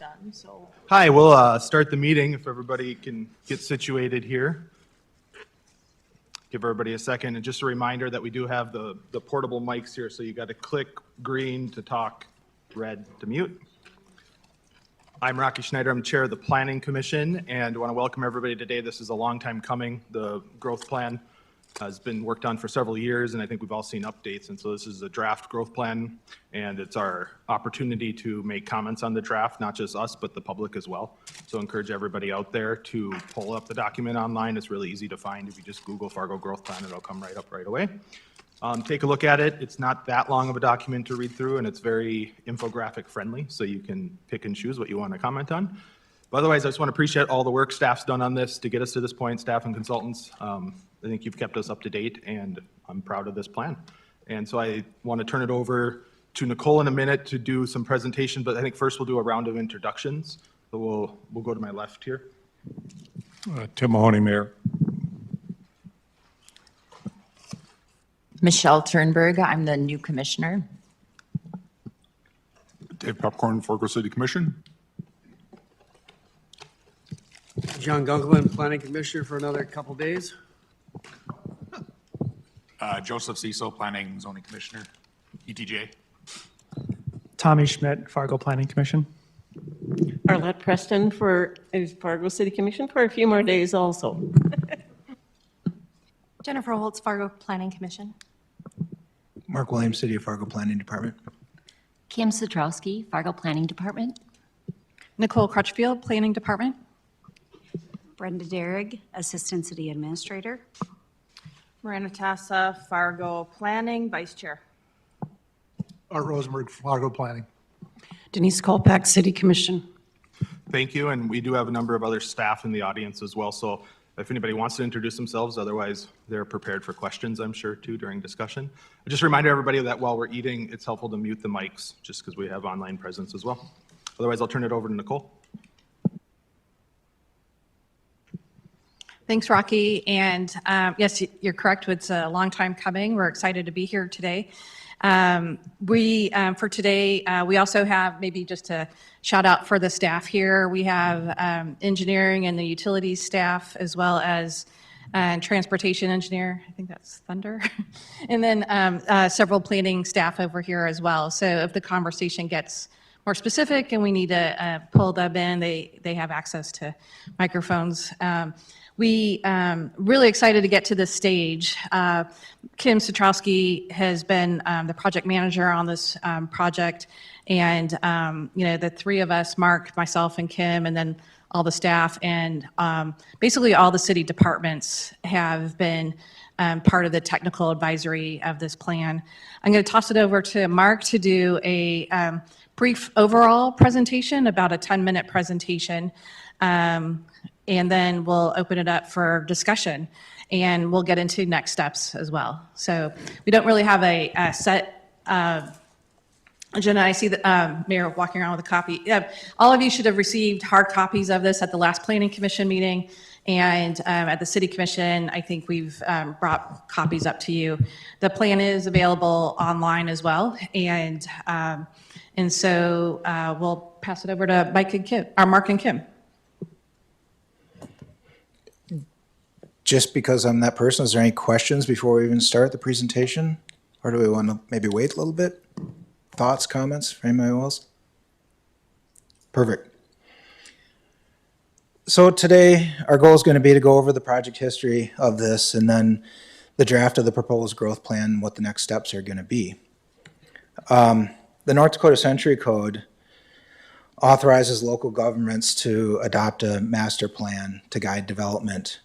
done, so. Hi, we'll start the meeting if everybody can get situated here. Give everybody a second, and just a reminder that we do have the portable mics here, so you got to click green to talk, red to mute. I'm Rocky Schneider, I'm Chair of the Planning Commission, and want to welcome everybody today. This is a long time coming. The growth plan has been worked on for several years, and I think we've all seen updates. And so this is a draft growth plan, and it's our opportunity to make comments on the draft, not just us, but the public as well. So I encourage everybody out there to pull up the document online. It's really easy to find. If you just Google Fargo growth plan, it'll come right up right away. Take a look at it. It's not that long of a document to read through, and it's very infographic friendly, so you can pick and choose what you want to comment on. But otherwise, I just want to appreciate all the work staff's done on this to get us to this point, staff and consultants. I think you've kept us up to date, and I'm proud of this plan. And so I want to turn it over to Nicole in a minute to do some presentation, but I think first we'll do a round of introductions. So we'll go to my left here. Tim Mahoney, Mayor. Michelle Turnberg, I'm the new commissioner. Dave Popcorn, Fargo City Commission. John Gunkelman, Planning Commissioner for another couple days. Joseph Cecil, Planning Zoning Commissioner, ETJ. Tommy Schmidt, Fargo Planning Commission. Arlette Preston for Fargo City Commission for a few more days also. Jennifer Holtz, Fargo Planning Commission. Mark Williams, City of Fargo Planning Department. Kim Satrowski, Fargo Planning Department. Nicole Crutchfield, Planning Department. Brenda Derrig, Assistant City Administrator. Miranda Tassa, Fargo Planning, Vice Chair. Art Rosenberg, Fargo Planning. Denise Kolpak, City Commission. Thank you, and we do have a number of other staff in the audience as well. So if anybody wants to introduce themselves, otherwise they're prepared for questions, I'm sure, too, during discussion. Just remind everybody that while we're eating, it's helpful to mute the mics, just because we have online presence as well. Otherwise, I'll turn it over to Nicole. Thanks, Rocky. And yes, you're correct. It's a long time coming. We're excited to be here today. For today, we also have, maybe just a shout out for the staff here. We have engineering and the utilities staff, as well as transportation engineer. I think that's Thunder. And then several planning staff over here as well. So if the conversation gets more specific and we need to pull them in, they have access to microphones. We really excited to get to this stage. Kim Satrowski has been the project manager on this project, and the three of us, Mark, myself, and Kim, and then all the staff, and basically all the city departments have been part of the technical advisory of this plan. I'm going to toss it over to Mark to do a brief overall presentation, about a 10-minute presentation. And then we'll open it up for discussion, and we'll get into next steps as well. So we don't really have a set agenda. I see the mayor walking around with a copy. All of you should have received hard copies of this at the last planning commission meeting, and at the city commission, I think we've brought copies up to you. The plan is available online as well, and so we'll pass it over to Mike and Kim, or Mark and Kim. Just because I'm that person, is there any questions before we even start the presentation? Or do we want to maybe wait a little bit? Thoughts, comments from anybody else? Perfect. So today, our goal is going to be to go over the project history of this, and then the draft of the proposed growth plan, what the next steps are going to be. The North Dakota Century Code authorizes local governments to adopt a master plan to guide development.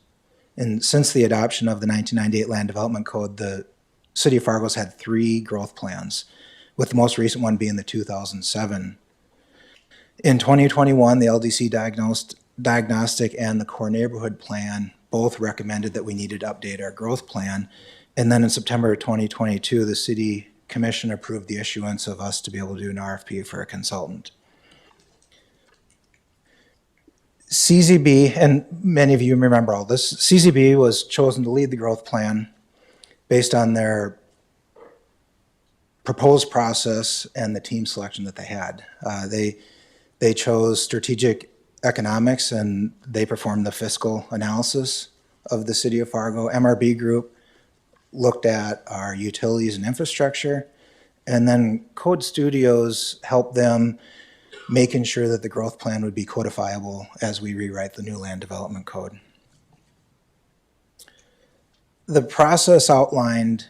And since the adoption of the 1998 Land Development Code, the City of Fargo's had 3 growth plans, with the most recent one being the 2007. In 2021, the LDC Diagnostic and the Core Neighborhood Plan both recommended that we needed to update our growth plan. And then in September of 2022, the City Commission approved the issuance of us to be able to do an RFP for a consultant. CZB, and many of you remember all this, CZB was chosen to lead the growth plan based on their proposed process and the team selection that they had. They chose strategic economics, and they performed the fiscal analysis of the city of Fargo. MRB Group looked at our utilities and infrastructure, and then Code Studios helped them making sure that the growth plan would be codifiable as we rewrite the new land development code. The process outlined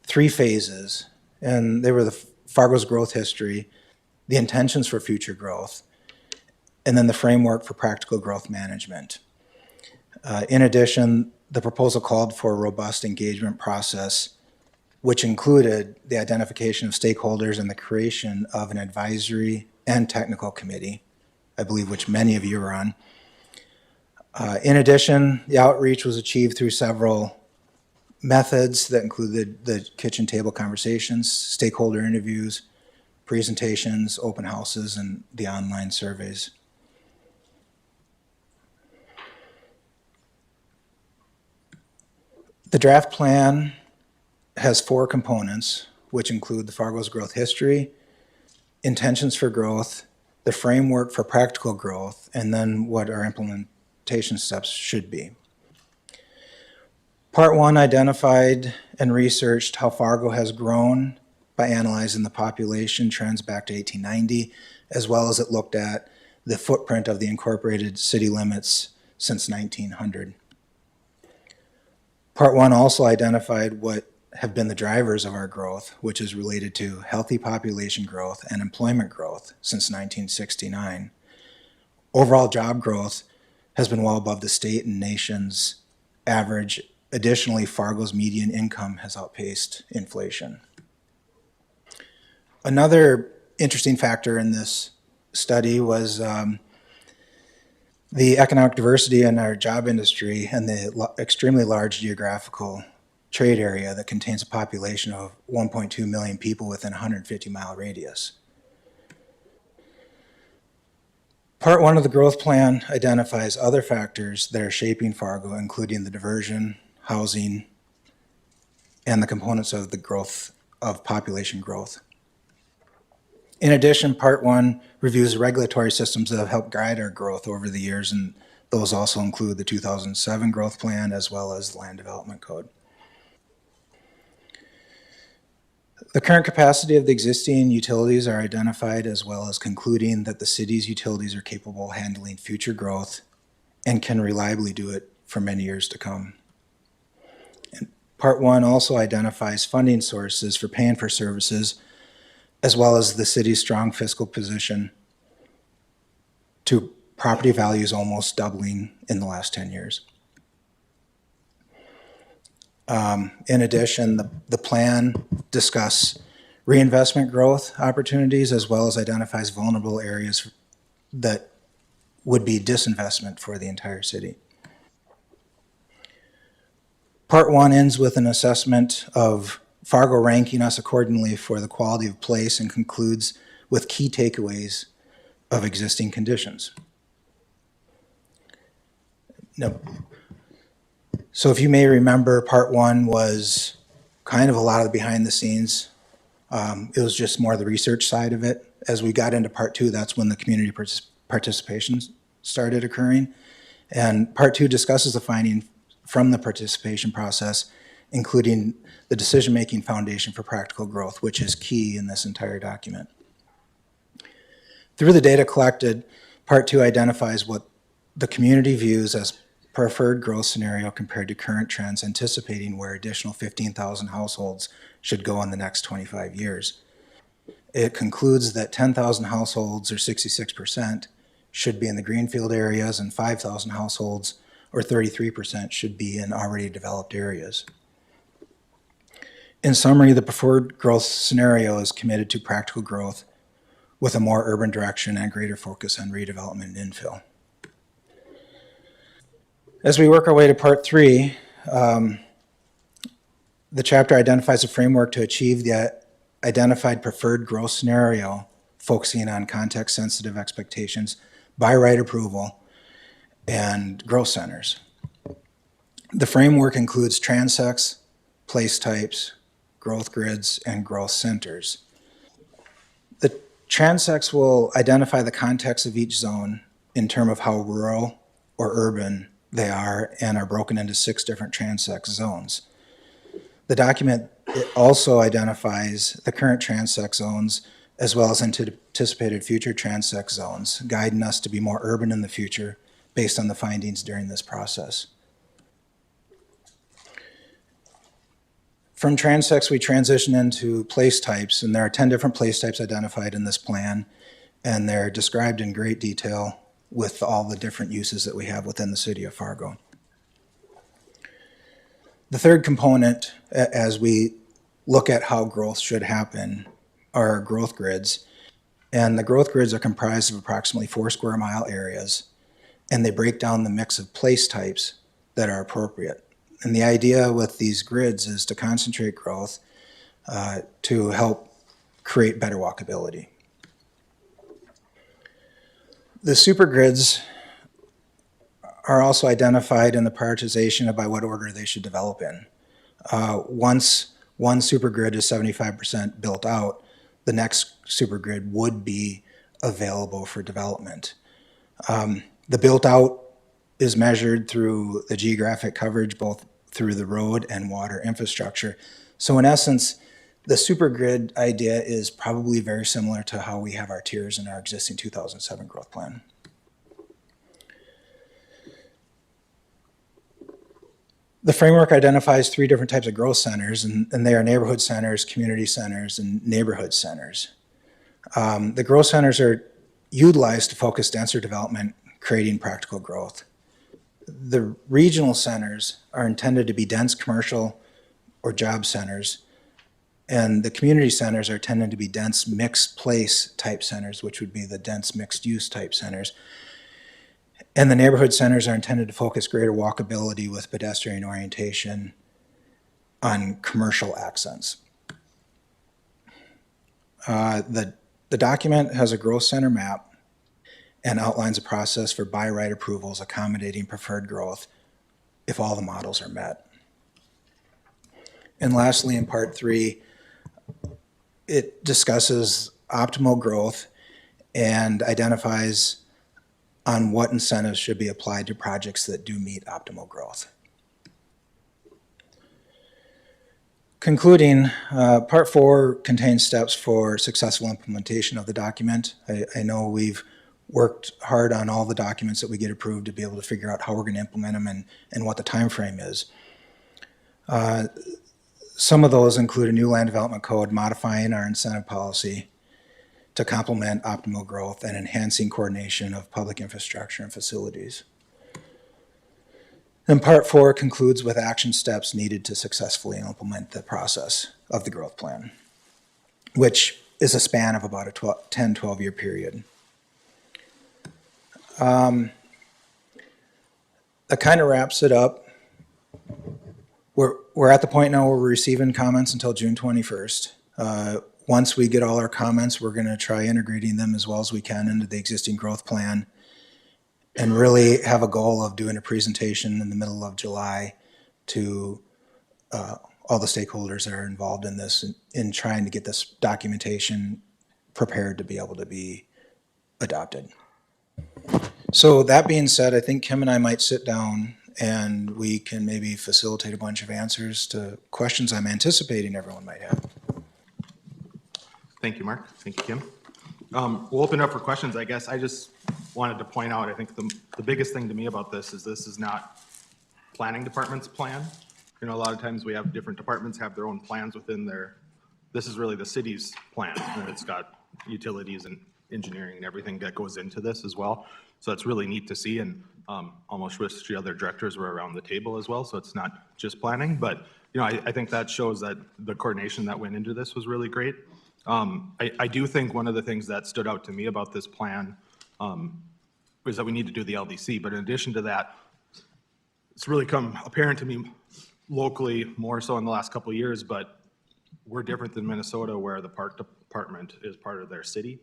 3 phases, and they were the Fargo's growth history, the intentions for future growth, and then the framework for practical growth management. In addition, the proposal called for a robust engagement process, which included the identification of stakeholders and the creation of an advisory and technical committee, I believe which many of you are on. In addition, the outreach was achieved through several methods that included the kitchen table conversations, stakeholder interviews, presentations, open houses, and the online surveys. The draft plan has 4 components, which include the Fargo's growth history, intentions for growth, the framework for practical growth, and then what our implementation steps should be. Part 1 identified and researched how Fargo has grown by analyzing the population trends back to 1890, as well as it looked at the footprint of the incorporated city limits since 1900. Part 1 also identified what have been the drivers of our growth, which is related to healthy population growth and employment growth since 1969. Overall job growth has been well above the state and nation's average. Additionally, Fargo's median income has outpaced inflation. Another interesting factor in this study was the economic diversity in our job industry and the extremely large geographical trade area that contains a population of 1.2 million people within a 150-mile radius. Part 1 of the growth plan identifies other factors that are shaping Fargo, including the diversion, housing, and the components of the growth of population growth. In addition, Part 1 reviews regulatory systems that have helped guide our growth over the years, and those also include the 2007 growth plan as well as the land development code. The current capacity of the existing utilities are identified, as well as concluding that the city's utilities are capable of handling future growth and can reliably do it for many years to come. And Part 1 also identifies funding sources for paying for services, as well as the city's strong fiscal position to property values almost doubling in the last 10 years. In addition, the plan discusses reinvestment growth opportunities, as well as identifies vulnerable areas that would be disinvestment for the entire city. Part 1 ends with an assessment of Fargo ranking us accordingly for the quality of place and concludes with key takeaways of existing conditions. Now, so if you may remember, Part 1 was kind of a lot of the behind the scenes. It was just more the research side of it. As we got into Part 2, that's when the community participation started occurring. And Part 2 discusses the finding from the participation process, including the decision-making foundation for practical growth, which is key in this entire document. Through the data collected, Part 2 identifies what the community views as preferred growth scenario compared to current trends, anticipating where additional 15,000 households should go in the next 25 years. It concludes that 10,000 households, or 66%, should be in the greenfield areas, and 5,000 households, or 33%, should be in already developed areas. In summary, the preferred growth scenario is committed to practical growth with a more urban direction and greater focus on redevelopment and infill. As we work our way to Part 3, the chapter identifies a framework to achieve the identified preferred growth scenario, focusing on context-sensitive expectations, by right approval, and growth centers. The framework includes transects, place types, growth grids, and growth centers. The Transects will identify the context of each zone in terms of how rural or urban they are and are broken into 6 different transect zones. The document also identifies the current transect zones as well as anticipated future transect zones, guiding us to be more urban in the future based on the findings during this process. From transects, we transition into place types, and there are 10 different place types identified in this plan, and they're described in great detail with all the different uses that we have within the city of Fargo. The third component, as we look at how growth should happen, are growth grids. And the growth grids are comprised of approximately 4 square mile areas, and they break down the mix of place types that are appropriate. And the idea with these grids is to concentrate growth to help create better walkability. The super grids are also identified in the prioritization of by what order they should develop in. Once one super grid is 75% built out, the next super grid would be available for development. The built out is measured through the geographic coverage, both through the road and water infrastructure. So in essence, the super grid idea is probably very similar to how we have our tiers in our existing 2007 growth plan. The framework identifies 3 different types of growth centers, and they are neighborhood centers, community centers, and neighborhood centers. The growth centers are utilized to focus denser development, creating practical growth. The regional centers are intended to be dense commercial or job centers, and the community centers are intended to be dense mixed place type centers, which would be the dense mixed use type centers. And the neighborhood centers are intended to focus greater walkability with pedestrian orientation on commercial accents. The document has a growth center map and outlines a process for by right approvals accommodating preferred growth if all the models are met. And lastly, in part 3, it discusses optimal growth and identifies on what incentives should be applied to projects that do meet optimal growth. Concluding, part 4 contains steps for successful implementation of the document. I know we've worked hard on all the documents that we get approved to be able to figure out how we're going to implement them and what the time frame is. Some of those include a new land development code modifying our incentive policy to complement optimal growth and enhancing coordination of public infrastructure and facilities. And part 4 concludes with action steps needed to successfully implement the process of the growth plan, which is a span of about a 10-12 year period. That kind of wraps it up. We're at the point now where we're receiving comments until June 21st. Once we get all our comments, we're going to try integrating them as well as we can into the existing growth plan and really have a goal of doing a presentation in the middle of July to all the stakeholders that are involved in this in trying to get this documentation prepared to be able to be adopted. So that being said, I think Kim and I might sit down and we can maybe facilitate a bunch of answers to questions I'm anticipating everyone might have. Thank you, Mark. Thank you, Kim. We'll open up for questions. I guess I just wanted to point out, I think the biggest thing to me about this is not planning department's plan. You know, a lot of times we have different departments have their own plans within this is really the city's plan, and it's got utilities and engineering and everything that goes into this as well. So it's really neat to see, and almost wish the other directors were around the table as well, so it's not just planning. But, you know, I think that shows that the coordination that went into this was really great. I do think one of the things that stood out to me about this plan is that we need to do the LDC. But in addition to that, it's really come apparent to me locally, more so in the last couple of years, but we're different than Minnesota, where the park department is part of their city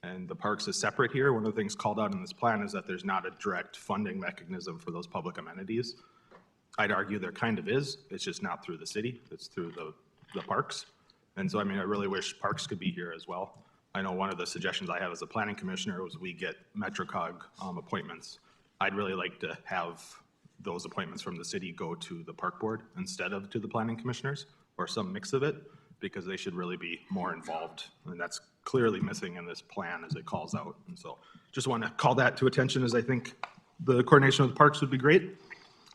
and the parks is separate here. One of the things called out in this plan is that there's not a direct funding mechanism for those public amenities. I'd argue there kind of is. It's just not through the city. It's through the parks. And so, I mean, I really wish parks could be here as well. I know one of the suggestions I have as a planning commissioner was we get MetroCog appointments. I'd really like to have those appointments from the city go to the park board instead of to the planning commissioners, or some mix of it, because they should really be more involved. And that's clearly missing in this plan as it calls out. And so just want to call that to attention, as I think the coordination with the parks would be great.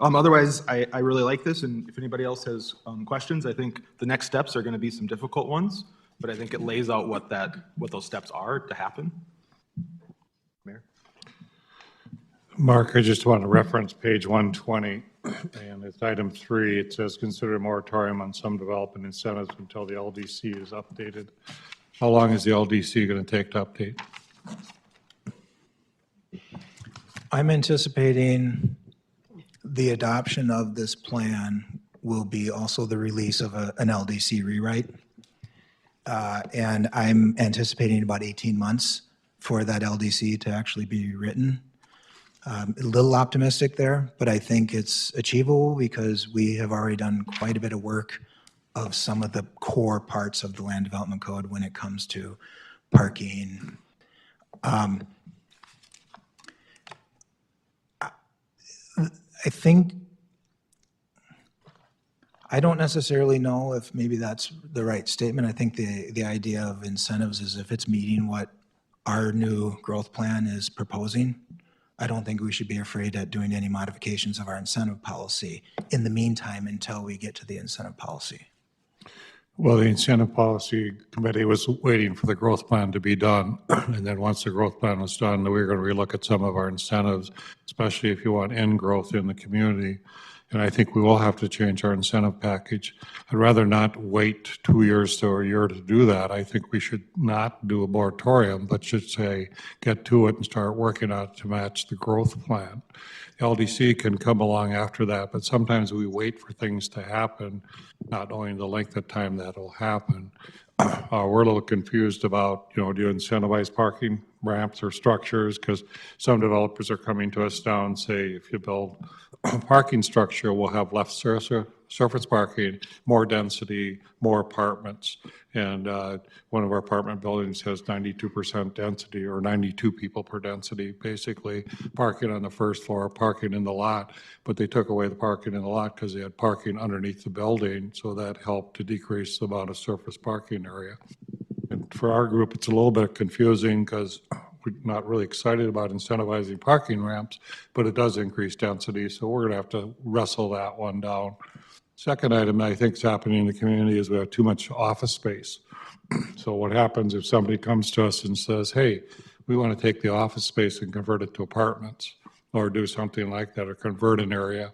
Otherwise, I really like this, and if anybody else has questions, I think the next steps are going to be some difficult ones, but I think it lays out what those steps are to happen. Mayor? Mark, I just want to reference page 120, and it's item 3. It says, consider a moratorium on some development incentives until the LDC is updated. How long is the LDC going to take to update? I'm anticipating the adoption of this plan will be also the release of an LDC rewrite. And I'm anticipating about 18 months for that LDC to actually be written. A little optimistic there, but I think it's achievable because we have already done quite a bit of work of some of the core parts of the land development code when it comes to parking. I think, I don't necessarily know if maybe that's the right statement. I think the idea of incentives is if it's meeting what our new growth plan is proposing, I don't think we should be afraid at doing any modifications of our incentive policy in the meantime until we get to the incentive policy. Well, the incentive policy committee was waiting for the growth plan to be done. And then once the growth plan was done, we were going to relook at some of our incentives, especially if you want end growth in the community. And I think we will have to change our incentive package. I'd rather not wait 2 years to a year to do that. I think we should not do a moratorium, but should say, get to it and start working on it to match the growth plan. LDC can come along after that, but sometimes we wait for things to happen, not knowing the length of time that'll happen. We're a little confused about, do you incentivize parking ramps or structures? Because some developers are coming to us now and say, if you build a parking structure, we'll have less surface parking, more density, more apartments. And one of our apartment buildings has 92% density, or 92 people per density, basically parking on the first floor, parking in the lot. But they took away the parking in the lot because they had parking underneath the building, so that helped to decrease the amount of surface parking area. And for our group, it's a little bit confusing because we're not really excited about incentivizing parking ramps, but it does increase density, so we're going to have to wrestle that one down. Second item I think is happening in the community is we have too much office space. So what happens if somebody comes to us and says, hey, we want to take the office space and convert it to apartments, or do something like that, or convert an area?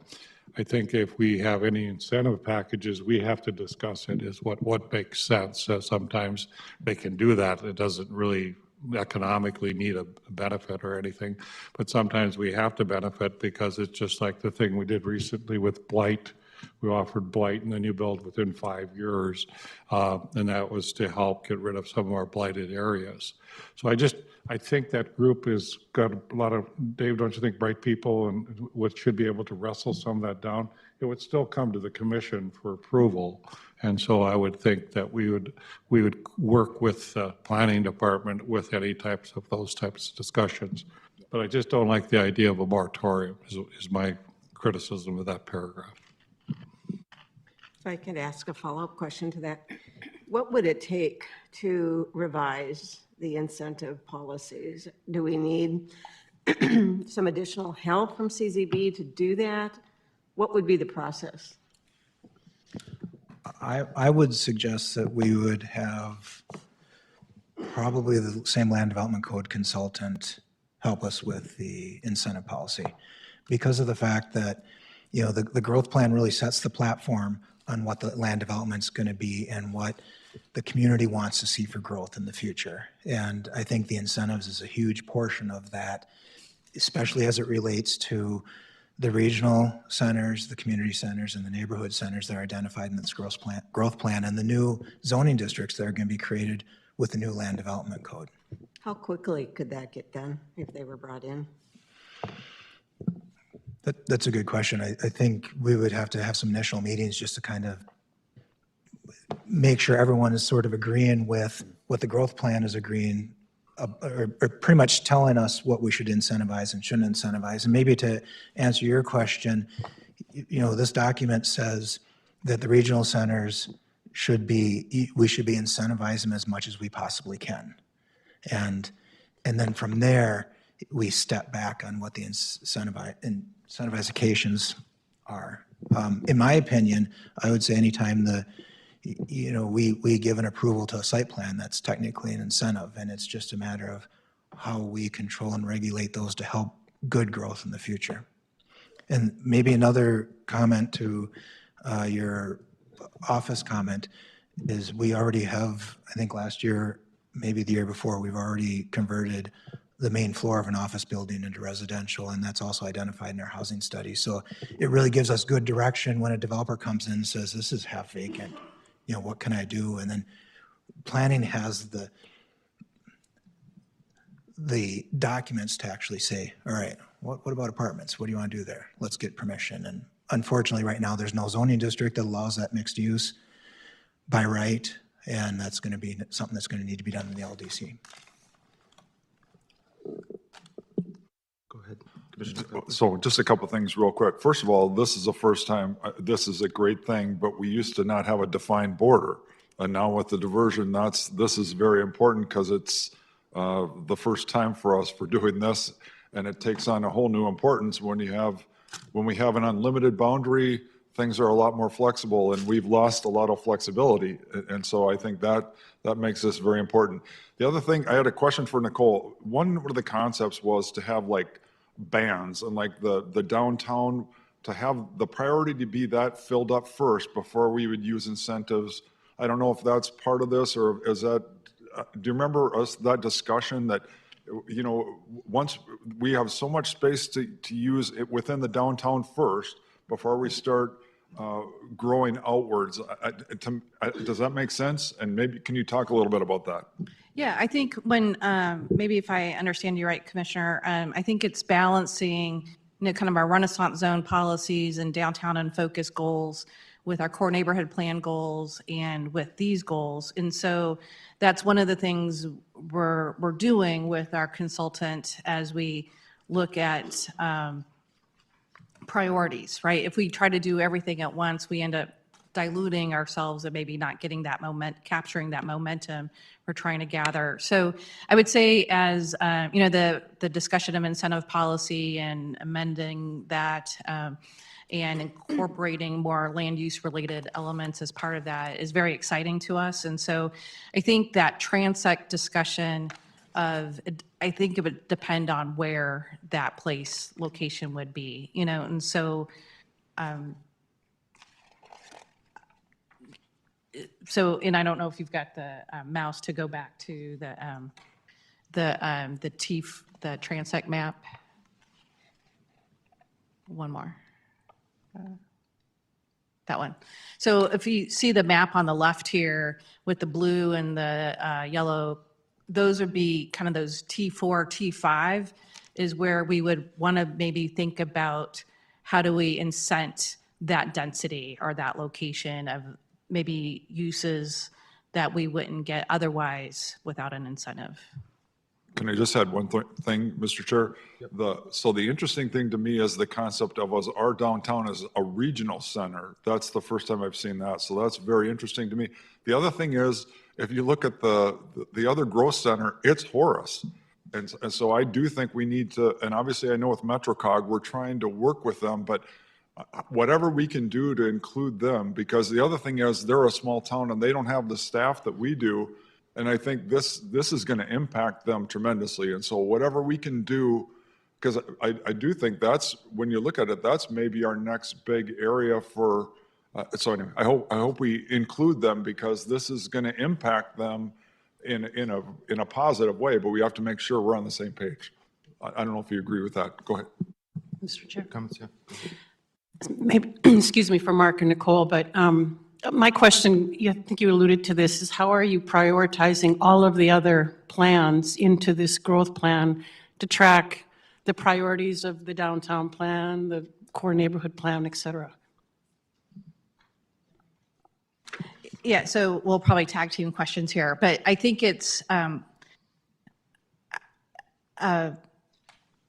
I think if we have any incentive packages, we have to discuss it, is what makes sense. Sometimes they can do that. It doesn't really economically need a benefit or anything, but sometimes we have to benefit because it's just like the thing we did recently with blight. We offered blight and then you build within 5 years, and that was to help get rid of some of our blighted areas. So I think that group has got a lot of, Dave, don't you think, bright people and what should be able to wrestle some of that down? It would still come to the commission for approval. And so I would think that we would work with the planning department with any types of those types of discussions. But I just don't like the idea of a moratorium is my criticism of that paragraph. If I could ask a follow-up question to that, what would it take to revise the incentive policies? Do we need some additional help from CZB to do that? What would be the process? I would suggest that we would have probably the same land development code consultant help us with the incentive policy, because of the fact that, the growth plan really sets the platform on what the land development's going to be and what the community wants to see for growth in the future. And I think the incentives is a huge portion of that, especially as it relates to the regional centers, the community centers, and the neighborhood centers that are identified in this growth plan, and the new zoning districts that are going to be created with the new land development code. How quickly could that get done if they were brought in? That's a good question. I think we would have to have some initial meetings just to kind of make sure everyone is sort of agreeing with what the growth plan is agreeing, or pretty much telling us what we should incentivize and shouldn't incentivize. And maybe to answer your question, this document says that the regional centers we should be incentivizing them as much as we possibly can. And then from there, we step back on what the incentivizations are. In my opinion, I would say anytime we give an approval to a site plan, that's technically an incentive, and it's just a matter of how we control and regulate those to help good growth in the future. And maybe another comment to your office comment is we already have, I think last year, maybe the year before, we've already converted the main floor of an office building into residential, and that's also identified in our housing study. So it really gives us good direction when a developer comes in and says, this is half vacant, what can I do? And then planning has the documents to actually say, all right, what about apartments? What do you want to do there? Let's get permission. And unfortunately, right now, there's no zoning district that allows that mixed use by right, and that's going to be something that's going to need to be done in the LDC. Go ahead. So just a couple of things real quick. First of all, this is the first time, this is a great thing, but we used to not have a defined border. And now with the diversion, this is very important because it's the first time for us for doing this. And it takes on a whole new importance when we have an unlimited boundary, things are a lot more flexible, and we've lost a lot of flexibility. And so I think that makes this very important. The other thing, I had a question for Nicole. One of the concepts was to have like bands and like the downtown, to have the priority to be that filled up first before we would use incentives. I don't know if that's part of this, or is that, do you remember that discussion that, once we have so much space to use it within the downtown first before we start growing outwards. Does that make sense? And maybe, can you talk a little bit about that? Yeah, I think when, maybe if I understand you right, Commissioner, I think it's balancing, kind of our Renaissance zone policies and downtown and focus goals with our core neighborhood plan goals and with these goals. And so that's one of the things we're doing with our consultant as we look at priorities, right? If we try to do everything at once, we end up diluting ourselves and maybe not getting that capturing that momentum we're trying to gather. So I would say as, the discussion of incentive policy and amending that and incorporating more land use related elements as part of that is very exciting to us. And so I think that transect discussion I think it would depend on where that place location would be, and so, and I don't know if you've got the mouse to go back to the transect map. One more. That one. So if you see the map on the left here with the blue and the yellow, those would be kind of those T4, T5 is where we would want to maybe think about how do we incent that density or that location of maybe uses that we wouldn't get otherwise without an incentive. Can I just add one thing, Mr. Chair? So the interesting thing to me is the concept of our downtown as a regional center. That's the first time I've seen that. So that's very interesting to me. The other thing is, if you look at the other growth center, it's Horace. And so I do think we need to, and obviously I know with MetroCog, we're trying to work with them, but whatever we can do to include them, because the other thing is they're a small town and they don't have the staff that we do. And I think this is going to impact them tremendously. And so whatever we can do, because I do think that's, when you look at it, that's maybe our next big area for, so anyway, I hope we include them because this is going to impact them in a positive way, but we have to make sure we're on the same page. I don't know if you agree with that. Go ahead. Mr. Chair. Comments, yeah. Maybe, excuse me for Mark and Nicole, but my question, I think you alluded to this, is how are you prioritizing all of the other plans into this growth plan to track the priorities of the downtown plan, the core neighborhood plan, et cetera? Yeah, so we'll probably tag team questions here, but I think it's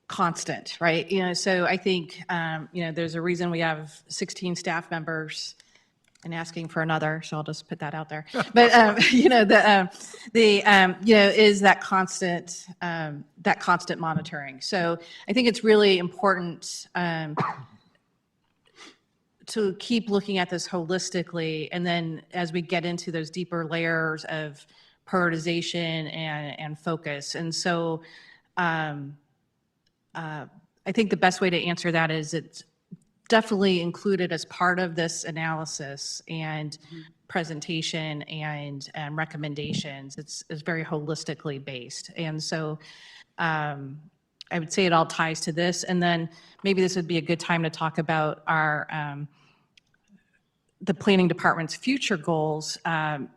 constant, right? So I think, there's a reason we have 16 staff members and asking for another, so I'll just put that out there. But, is that constant monitoring. So I think it's really important to keep looking at this holistically, and then as we get into those deeper layers of prioritization and focus. And so I think the best way to answer that is it's definitely included as part of this analysis and presentation and recommendations. It's very holistically based. And so I would say it all ties to this. And then maybe this would be a good time to talk about the planning department's future goals.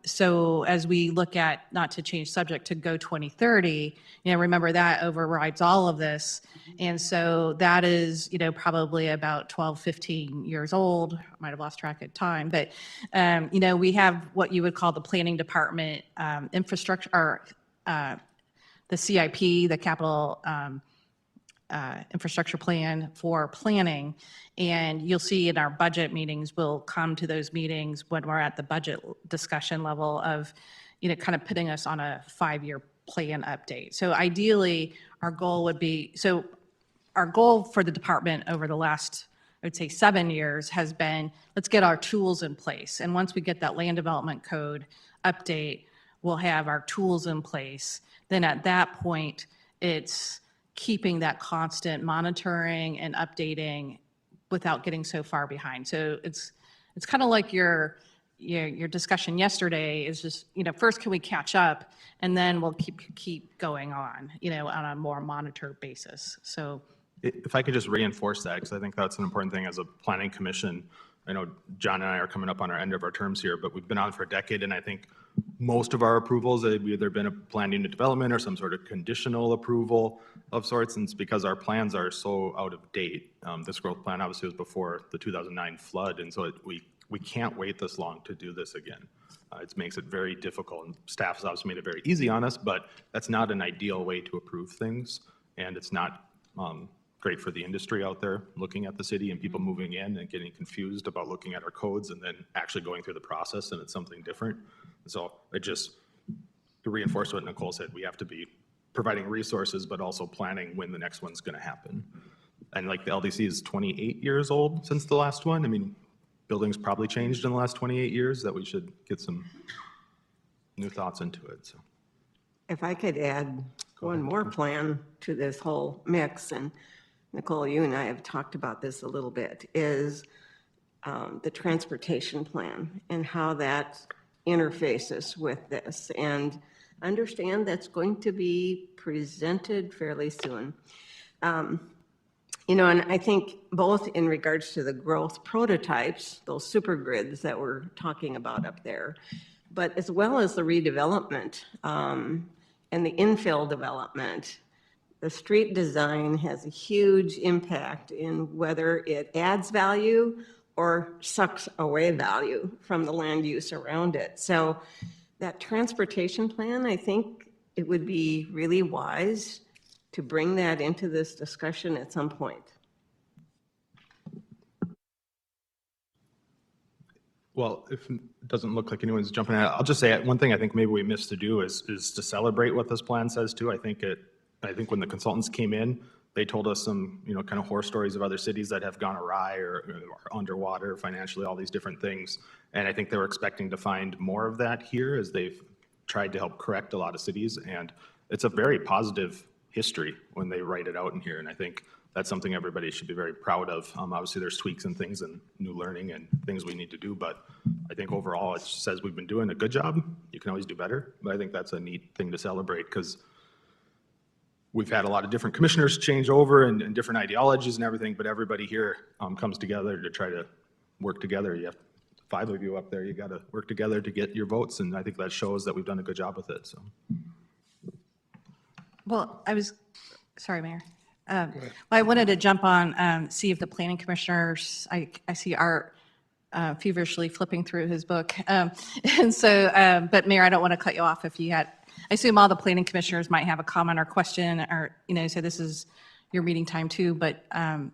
So as we look at, not to change subject, to Go 2030, remember that overrides all of this. And so that is, probably about 12, 15 years old. I might have lost track of time, but, we have what you would call the planning department infrastructure, or the CIP, the capital infrastructure plan for planning. And you'll see in our budget meetings, we'll come to those meetings when we're at the budget discussion level of, kind of putting us on a 5-year plan update. So ideally, our goal would be, our goal for the department over the last, I would say, 7 years has been, let's get our tools in place. And once we get that land development code update, we'll have our tools in place. Then at that point, it's keeping that constant monitoring and updating without getting so far behind. So it's kind of like your discussion yesterday is just, first can we catch up, and then we'll keep going on a more monitored basis. So If I could just reinforce that, because I think that's an important thing as a planning commission. I know John and I are coming up on our end of our terms here, but we've been on for a decade, and I think most of our approvals have either been a planned unit development or some sort of conditional approval of sorts, and it's because our plans are so out of date. This growth plan obviously was before the 2009 flood, and so we can't wait this long to do this again. It makes it very difficult, and staff has obviously made it very easy on us, but that's not an ideal way to approve things, and it's not great for the industry out there looking at the city and people moving in and getting confused about looking at our codes and then actually going through the process and it's something different. So to reinforce what Nicole said, we have to be providing resources, but also planning when the next one's going to happen. And like the LDC is 28 years old since the last one. I mean, buildings probably changed in the last 28 years, that we should get some new thoughts into it. So, If I could add one more plan to this whole mix, and Nicole, you and I have talked about this a little bit, is the transportation plan and how that interfaces with this. And understand that's going to be presented fairly soon. And I think both in regards to the growth prototypes, those super grids that we're talking about up there, but as well as the redevelopment and the infill development, the street design has a huge impact in whether it adds value or sucks away value from the land use around it. So that transportation plan, I think it would be really wise to bring that into this discussion at some point. well, if it doesn't look like anyone's jumping at it, I'll just say one thing I think maybe we missed to do is to celebrate what this plan says too. I think when the consultants came in, they told us some, kind of horror stories of other cities that have gone awry or underwater financially, all these different things. And I think they were expecting to find more of that here as they've tried to help correct a lot of cities. And it's a very positive history when they write it out in here. And I think that's something everybody should be very proud of. Obviously, there's tweaks and things and new learning and things we need to do. But I think overall, it says we've been doing a good job. You can always do better. But I think that's a neat thing to celebrate because we've had a lot of different commissioners change over and different ideologies and everything, but everybody here comes together to try to work together. You have 5 of you up there, you got to work together to get your votes, and I think that shows that we've done a good job with it, so. Well, sorry, Mayor. I wanted to jump on, see if the planning commissioners, I see Art feverishly flipping through his book. And so, but Mayor, I don't want to cut you off if you had, I assume all the planning commissioners might have a comment or question or, so this is your meeting time too, but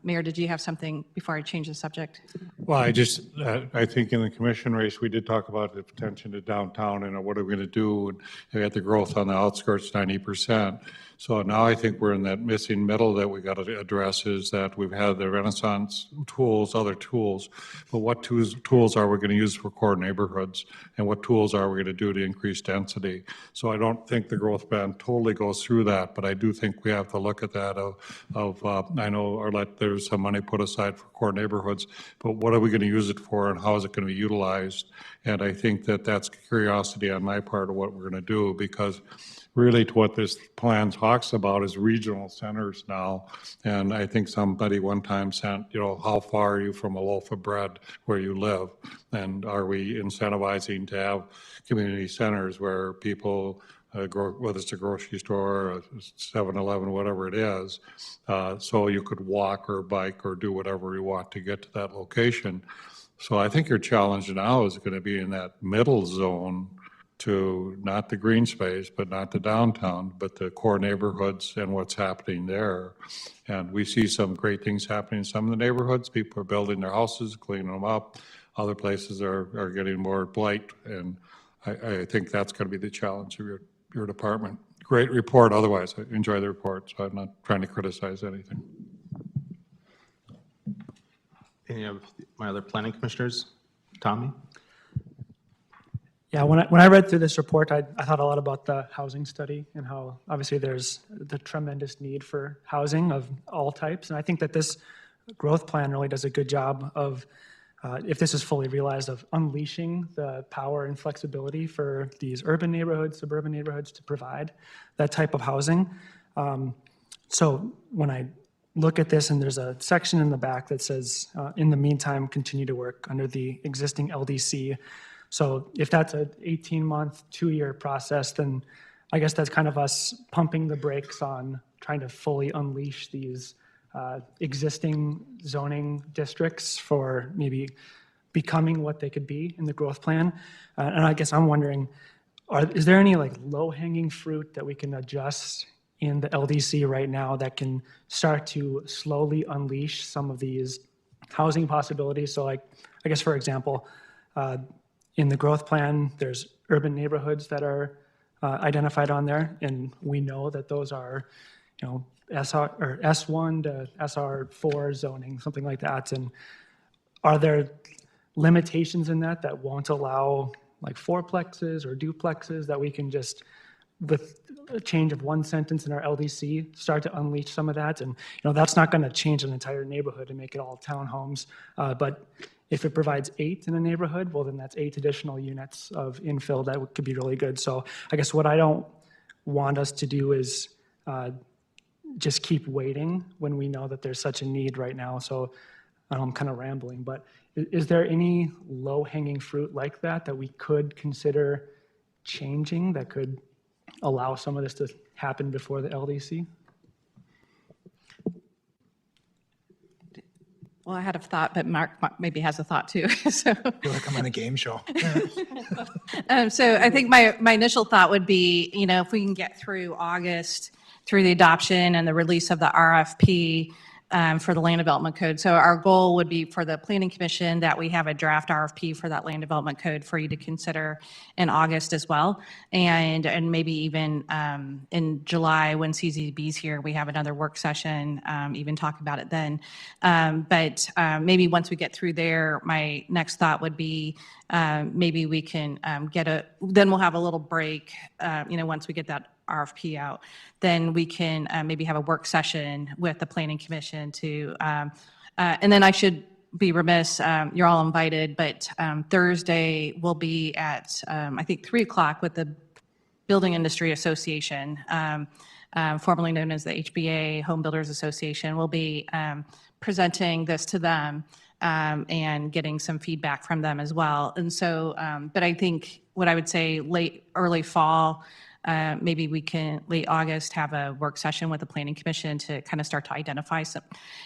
Mayor, did you have something before I change the subject? Well, I think in the commission race, we did talk about the attention to downtown and what are we going to do? And we had the growth on the outskirts, 90%. So now I think we're in that missing middle that we got to address is that we've had the Renaissance tools, other tools, but what tools are we going to use for core neighborhoods? And what tools are we going to do to increase density? So I don't think the growth plan totally goes through that, but I do think we have to look at that I know Arlette, there's some money put aside for core neighborhoods, but what are we going to use it for and how is it going to be utilized? And I think that that's curiosity on my part of what we're going to do, because really to what this plan talks about is regional centers now. And I think somebody one time sent, how far are you from a loaf of bread where you live? And are we incentivizing to have community centers where people, whether it's a grocery store, a 7-Eleven, whatever it is, so you could walk or bike or do whatever you want to get to that location. So I think your challenge now is going to be in that middle zone to not the green space, but not the downtown, but the core neighborhoods and what's happening there. And we see some great things happening in some of the neighborhoods. People are building their houses, cleaning them up. Other places are getting more blight. And I think that's going to be the challenge of your department. Great report. Otherwise, I enjoy the report, so I'm not trying to criticize anything. Any of my other planning commissioners? Tommy? Yeah, when I read through this report, I thought a lot about the housing study and how obviously there's the tremendous need for housing of all types. And I think that this growth plan really does a good job of, if this is fully realized, of unleashing the power and flexibility for these urban neighborhoods, suburban neighborhoods to provide that type of housing. So when I look at this, and there's a section in the back that says, in the meantime, continue to work under the existing LDC. So if that's an 18-month, 2-year process, then I guess that's kind of us pumping the brakes on trying to fully unleash these existing zoning districts for maybe becoming what they could be in the growth plan. And I guess I'm wondering, is there any low-hanging fruit that we can adjust in the LDC right now that can start to slowly unleash some of these housing possibilities? So I guess, for example, in the growth plan, there's urban neighborhoods that are identified on there, and we know that those are, SR or S1 to SR4 zoning, something like that. And are there limitations in that won't allow fourplexes or duplexes that we can just, with a change of one sentence in our LDC, start to unleash some of that? And that's not going to change an entire neighborhood and make it all townhomes, but if it provides 8 in a neighborhood, well, then that's 8 additional units of infill that could be really good. So I guess what I don't want us to do is just keep waiting when we know that there's such a need right now. So I'm kind of rambling, but is there any low-hanging fruit like that we could consider changing that could allow some of this to happen before the LDC? Well, I had a thought, but Mark maybe has a thought too. So, You want to come on a game show? so I think my initial thought would be, if we can get through August, through the adoption and the release of the RFP for the land development code. So our goal would be for the planning commission that we have a draft RFP for that land development code for you to consider in August as well. And maybe even in July when CZB's here, we have another work session, even talk about it then. But maybe once we get through there, my next thought would be maybe we can then we'll have a little break, once we get that RFP out, then we can maybe have a work session with the planning commission to, and then I should be remiss, you're all invited, but Thursday we'll be at, I think 3:00 with the Building Industry Association, formerly known as the HBA Home Builders Association. We'll be presenting this to them and getting some feedback from them as well. And so, but I think what I would say early fall, maybe we can, late August, have a work session with the Planning Commission to kind of start to identify some,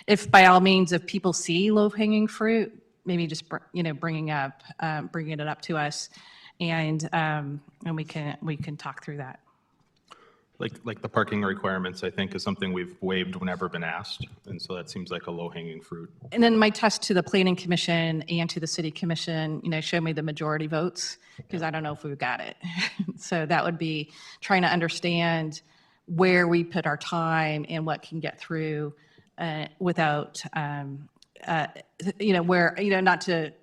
if by all means, if people see low-hanging fruit, maybe just, bringing it up to us, and we can talk through that. Like the parking requirements, I think, is something we've waived whenever been asked, and so that seems like a low-hanging fruit. And then my test to the planning commission and to the city commission, show me the majority votes, because I don't know if we've got it. So that would be trying to understand where we put our time and what can get through without, where, not to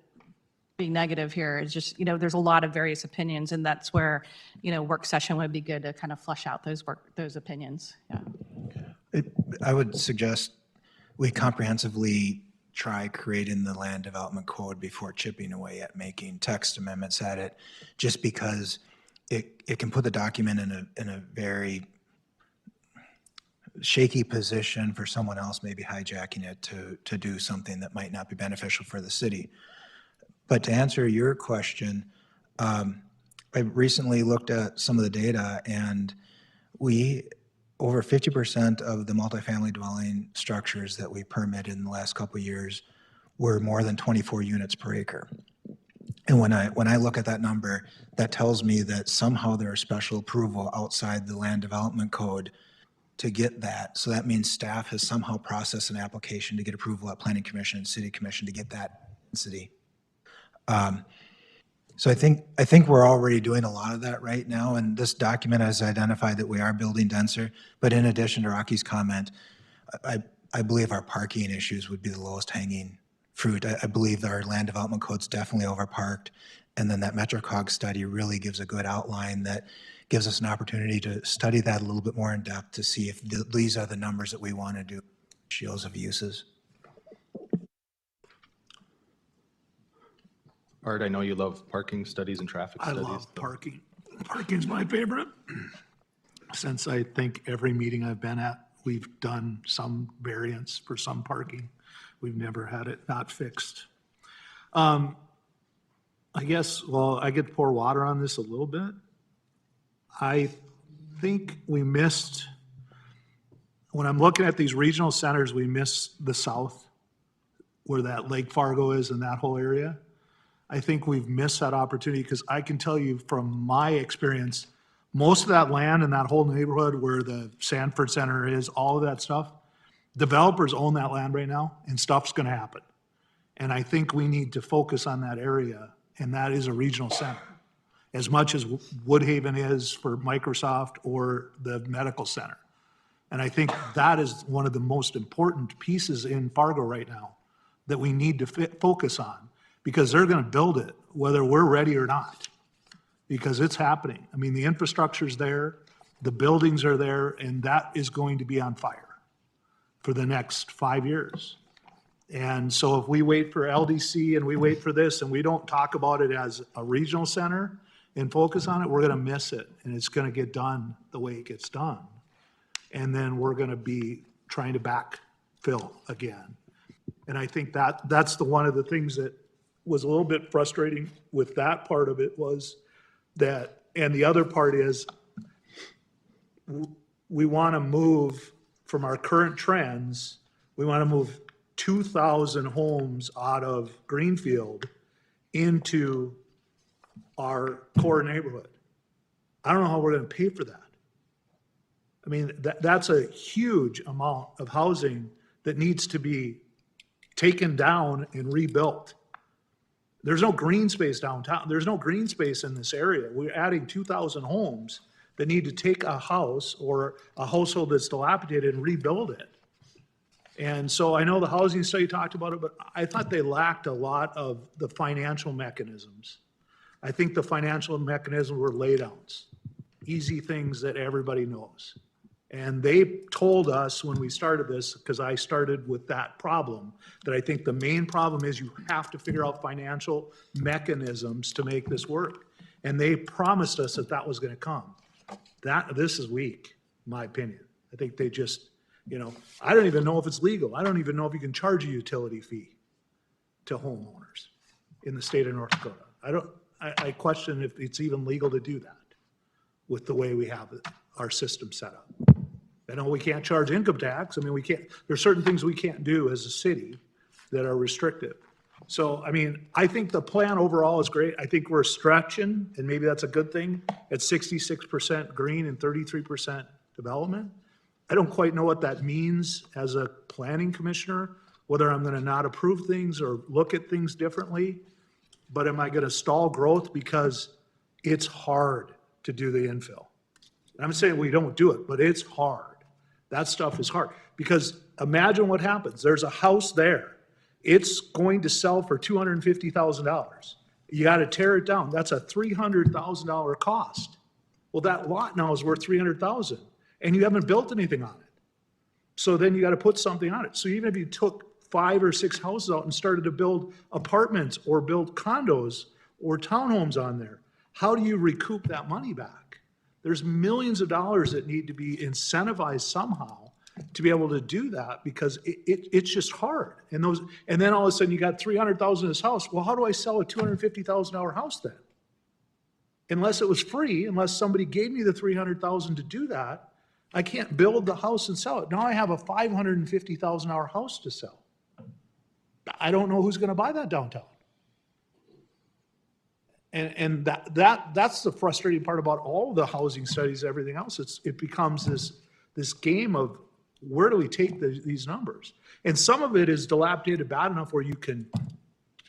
be negative here, it's just, there's a lot of various opinions, and that's where, work session would be good to kind of flesh out those opinions. Yeah. I would suggest we comprehensively try creating the land development code before chipping away at making text amendments at it, just because it can put the document in a very shaky position for someone else maybe hijacking it to do something that might not be beneficial for the city. But to answer your question, I recently looked at some of the data, and over 50% of the multifamily dwelling structures that we permitted in the last couple of years were more than 24 units per acre. And when I look at that number, that tells me that somehow there is special approval outside the land development code to get that. So that means staff has somehow processed an application to get approval at planning commission and city commission to get that density. So I think we're already doing a lot of that right now, and this document has identified that we are building denser. But in addition to Rocky's comment, I believe our parking issues would be the lowest hanging fruit. I believe our land development code's definitely overparked, and then that MetroCog study really gives a good outline that gives us an opportunity to study that a little bit more in depth to see if these are the numbers that we want to do, ratios of uses. Art, I know you love parking studies and traffic I studies. love parking. Parking's my favorite. Since I think every meeting I've been at, we've done some variance for some parking. We've never had it not fixed. I guess, well, I get to pour water on this a little bit. I think we missed, when I'm looking at these regional centers, we missed the south, where that Lake Fargo is and that whole area. I think we've missed that opportunity, because I can tell you from my experience, most of that land in that whole neighborhood where the Sanford Center is, all of that stuff, developers own that land right now, and stuff's going to happen. And I think we need to focus on that area, and that is a regional center, as much as Woodhaven is for Microsoft or the medical center. And I think that is one of the most important pieces in Fargo right now that we need to focus on, because they're going to build it whether we're ready or not, because it's happening. I mean, the infrastructure's there, the buildings are there, and that is going to be on fire for the next 5 years. And so if we wait for LDC and we wait for this and we don't talk about it as a regional center and focus on it, we're going to miss it, and it's going to get done the way it gets done. And then we're going to be trying to backfill again. And I think that's one of the things that was a little bit frustrating with that part of it, was that, and the other part is we want to move from our current trends, we want to move 2,000 homes out of Greenfield into our core neighborhood. I don't know how we're going to pay for that. I mean, that's a huge amount of housing that needs to be taken down and rebuilt. There's no green space downtown. There's no green space in this area. We're adding 2,000 homes that need to take a house or a household that's dilapidated and rebuild it. And so I know the housing study talked about it, but I thought they lacked a lot of the financial mechanisms. I think the financial mechanisms were laydowns, easy things that everybody knows. And they told us when we started this, because I started with that problem, that I think the main problem is you have to figure out financial mechanisms to make this work. And they promised us that that was going to come. This is weak, in my opinion. I think they just, I don't even know if it's legal. I don't even know if you can charge a utility fee to homeowners in the state of North Dakota. I question if it's even legal to do that with the way we have our system set up. I know we can't charge income tax. I mean, there's certain things we can't do as a city that are restrictive. So, I mean, I think the plan overall is great. I think we're stretching, and maybe that's a good thing, at 66% green and 33% development. I don't quite know what that means as a planning commissioner, whether I'm gonna not approve things or look at things differently. But am I gonna stall growth because it's hard to do the infill? And I'm saying we don't do it, but it's hard. That stuff is hard. Because imagine what happens. There's a house there. It's going to sell for $250,000. You gotta tear it down. That's a $300,000 cost. Well, that lot now is worth $300,000, and you haven't built anything on it. So then you gotta put something on it. So even if you took 5 or 6 houses out and started to build apartments or build condos or townhomes on there, how do you recoup that money back? There's millions of dollars that need to be incentivized somehow to be able to do that, because it's just hard. And then all of a sudden you got $300,000 in this house. Well, how do I sell a $250,000 house then? Unless it was free, unless somebody gave me the $300,000 to do that, I can't build the house and sell it. Now I have a $550,000 house to sell. I don't know who's gonna buy that downtown. And that's the frustrating part about all the housing studies, everything else. It becomes this game of, where do we take these numbers? And some of it is dilapidated bad enough where you can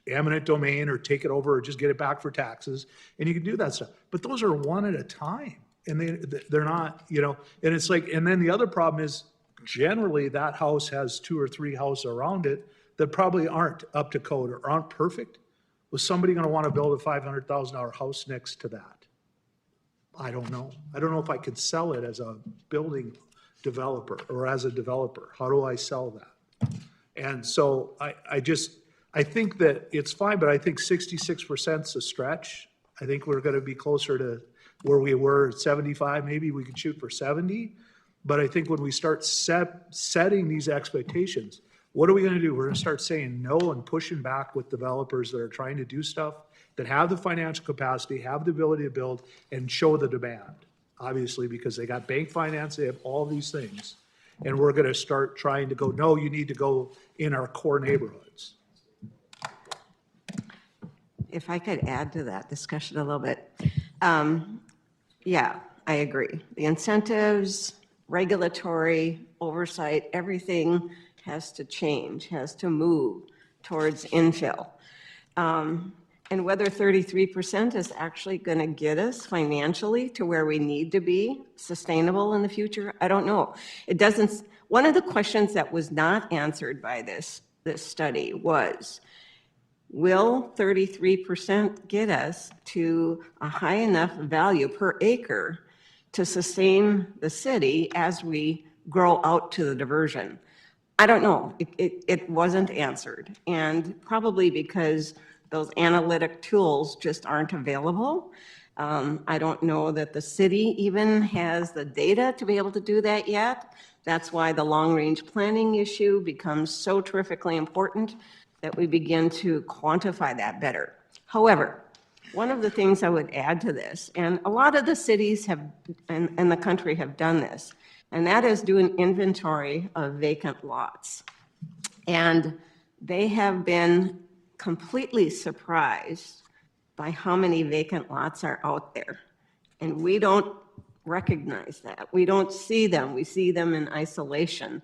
eminent domain or take it over or just get it back for taxes, and you can do that stuff. But those are one at a time, and they're not, and it's like, and then the other problem is, generally that house has 2 or 3 houses around it that probably aren't up to code or aren't perfect. Was somebody gonna wanna build a $500,000 house next to that? I don't know. I don't know if I could sell it as a building developer or as a developer. How do I sell that? And so I think that it's fine, but I think 66% is a stretch. I think we're gonna be closer to where we were at 75, maybe we could shoot for 70. But I think when we start setting these expectations, what are we gonna do? We're gonna start saying no and pushing back with developers that are trying to do stuff, that have the financial capacity, have the ability to build, and show the demand. Obviously, because they got bank finance, they have all these things. And we're gonna start trying to go, no, you need to go in our core neighborhoods. If I could add to that discussion a little bit. Yeah, I agree. The incentives, regulatory oversight, everything has to change, has to move towards infill. And whether 33% is actually going to get us financially to where we need to be sustainable in the future, I don't know. It doesn't, one of the questions that was not answered by this study was, will 33% get us to a high enough value per acre to sustain the city as we grow out to the diversion? I don't know. It wasn't answered. And probably because those analytic tools just aren't available. I don't know that the city even has the data to be able to do that yet. That's why the long-range planning issue becomes so terrifically important, that we begin to quantify that better. However, one of the things I would add to this, and a lot of the cities have, and the country have done this, and that is do an inventory of vacant lots. And they have been completely surprised by how many vacant lots are out there. And we don't recognize that. We don't see them. We see them in isolation.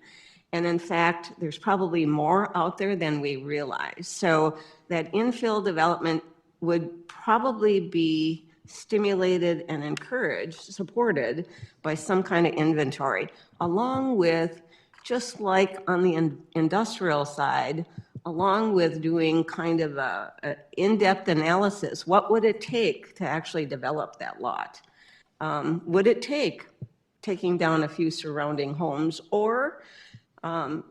And in fact, there's probably more out there than we realize. So that infill development would probably be stimulated and encouraged, supported by some kind of inventory, along with, just like on the industrial side, along with doing kind of a in-depth analysis. What would it take to actually develop that lot? Would it take taking down a few surrounding homes, or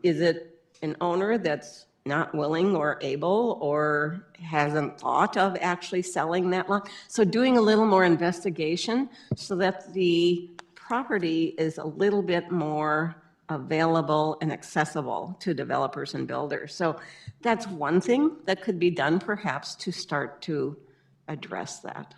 is it an owner that's not willing or able or hasn't thought of actually selling that lot? So doing a little more investigation so that the property is a little bit more available and accessible to developers and builders. So that's one thing that could be done perhaps to start to address that.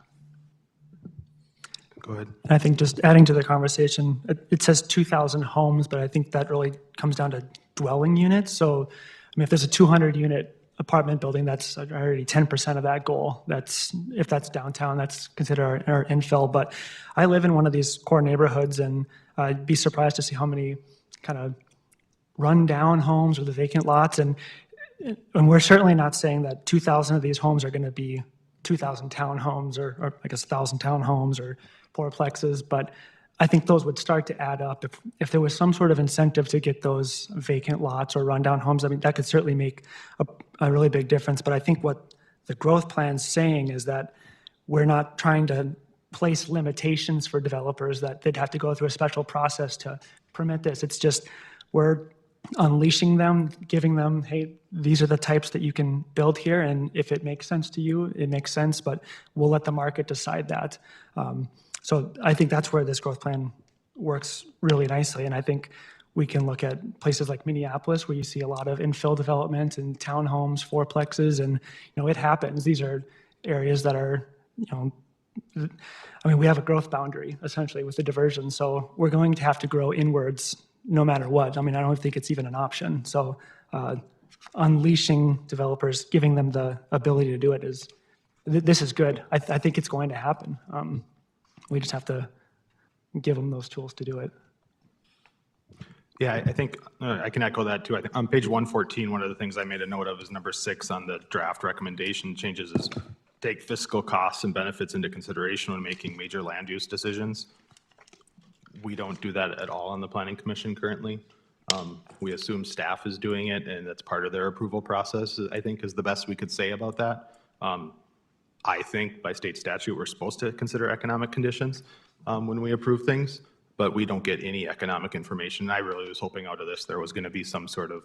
Go ahead. I think just adding to the conversation, it says 2,000 homes, but I think that really comes down to dwelling units. So, I mean, if there's a 200-unit apartment building, that's already 10% of that goal. That's, if that's downtown, that's considered our infill. But I live in one of these core neighborhoods, and I'd be surprised to see how many kind of run-down homes or the vacant lots. And we're certainly not saying that 2,000 of these homes are going to be 2,000 townhomes or I guess 1,000 townhomes or fourplexes, but I think those would start to add up. If there was some sort of incentive to get those vacant lots or rundown homes, I mean, that could certainly make a really big difference. But I think what the growth plan's saying is that we're not trying to place limitations for developers that they'd have to go through a special process to permit this. It's just we're unleashing them, giving them, hey, these are the types that you can build here, and if it makes sense to you, it makes sense, but we'll let the market decide that. So I think that's where this growth plan works really nicely, and I think we can look at places like Minneapolis, where you see a lot of infill development and townhomes, fourplexes, and it happens. These are areas that are, I mean, we have a growth boundary essentially with the diversion, so we're going to have to grow inwards no matter what. I mean, I don't think it's even an option. So unleashing developers, giving them the ability to do it this is good. I think it's going to happen. We just have to give them those tools to do it. Yeah, I think I can echo that too. I think on page 114, one of the things I made a note of is number 6 on the draft recommendation changes is take fiscal costs and benefits into consideration when making major land use decisions. We don't do that at all on the Planning Commission currently. We assume staff is doing it, and that's part of their approval process, I think is the best we could say about that. I think by state statute, we're supposed to consider economic conditions when we approve things, but we don't get any economic information. I really was hoping out of this there was going to be some sort of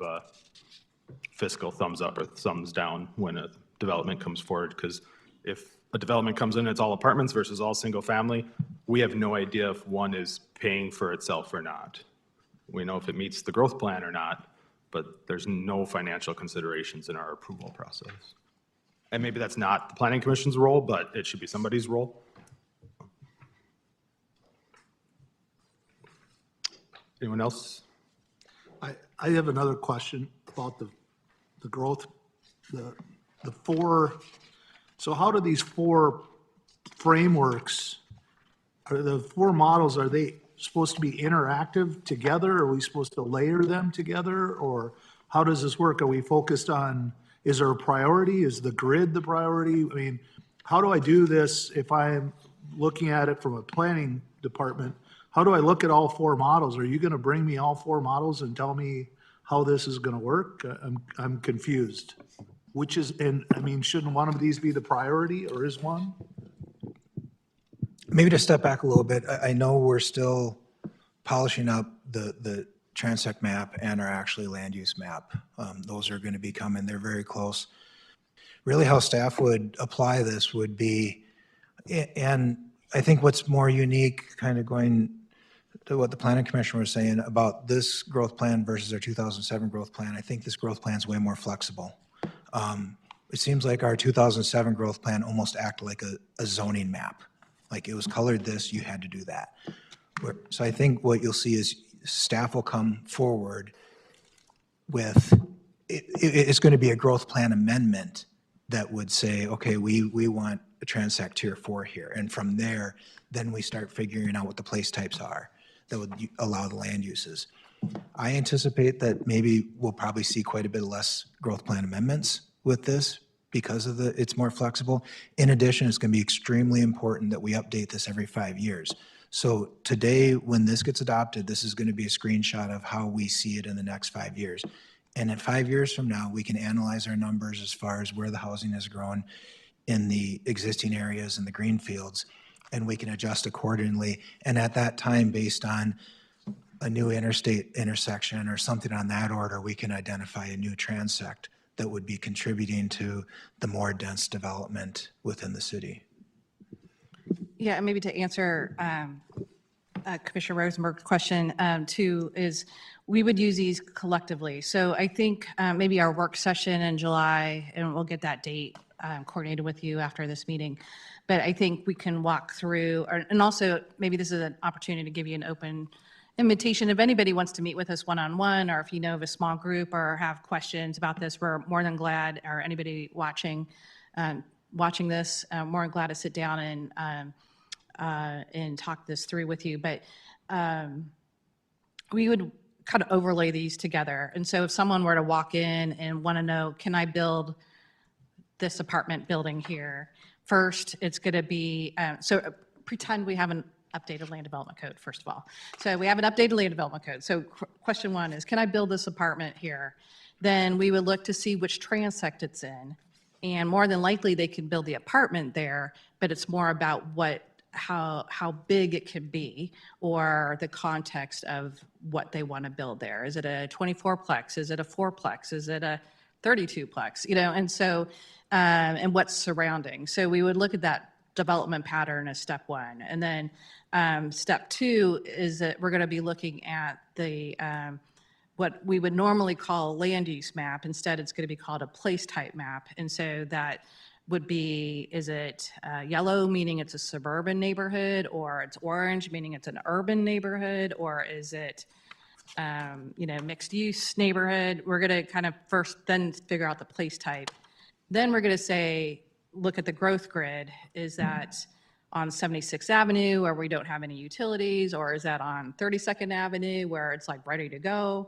fiscal thumbs up or thumbs down when a development comes forward, because if a development comes in, it's all apartments versus all single family, we have no idea if one is paying for itself or not. We know if it meets the growth plan or not, but there's no financial considerations in our approval process. And maybe that's not the Planning Commission's role, but it should be somebody's role. Anyone else? I have another question about the growth, the 4. So how do these 4 frameworks, are the 4 models, are they supposed to be interactive together? Are we supposed to layer them together? Or how does this work? Are we focused on, is there a priority? Is the grid the priority? I mean, how do I do this if I'm looking at it from a planning department? How do I look at all 4 models? Are you going to bring me all 4 models and tell me how this is going to work? I'm confused. Which is, and I mean, shouldn't one of these be the priority, or is one? Maybe to step back a little bit, I know we're still polishing up the transect map and our actually land use map. Those are going to be coming. They're very close. Really how staff would apply this would be, and I think what's more unique, kind of going to what the Planning Commission was saying about this growth plan versus our 2007 growth plan, I think this growth plan is way more flexible. It seems like our 2007 growth plan almost acted like a zoning map. Like it was colored this, you had to do that. So I think what you'll see is staff will come forward with, it's going to be a growth plan amendment that would say, okay, we want a transect tier 4 here. And from there, then we start figuring out what the place types are that would allow the land uses. I anticipate that maybe we'll probably see quite a bit less growth plan amendments with this because of it's more flexible. In addition, it's going to be extremely important that we update this every 5 years. So today, when this gets adopted, this is going to be a screenshot of how we see it in the next 5 years. And in 5 years from now, we can analyze our numbers as far as where the housing has grown in the existing areas and the green fields, and we can adjust accordingly. And at that time, based on a new interstate intersection or something on that order, we can identify a new transect that would be contributing to the more dense development within the city. Yeah, and maybe to answer Commissioner Rosenberg's question too, is we would use these collectively. So I think maybe our work session in July, and we'll get that date coordinated with you after this meeting. But I think we can walk through, and also maybe this is an opportunity to give you an open invitation, if anybody wants to meet with us one-on-one, or if you know of a small group or have questions about this, we're more than glad, or anybody watching this, more than glad to sit down and talk this through with you. But we would kind of overlay these together. And so if someone were to walk in and want to know, can I build this apartment building here? First, it's going to be, so pretend we have an updated land development code, first of all. So we have an updated land development code. So question one is, can I build this apartment here? Then we would look to see which transect it's in. And more than likely, they can build the apartment there, but it's more about how big it can be, or the context of what they want to build there. Is it a 24-plex? Is it a 4-plex? Is it a 32-plex? And so, and what's surrounding. So we would look at that development pattern as step one. And then step two is that we're going to be looking at the what we would normally call a land use map. Instead, it's going to be called a place type map. And so that would be, is it yellow, meaning it's a suburban neighborhood, or it's orange, meaning it's an urban neighborhood, or is it, mixed use neighborhood? We're going to kind of first then figure out the place type. Then we're going to say, look at the growth grid. Is that on 76th Avenue where we don't have any utilities, or is that on 32nd Avenue where it's like ready to go?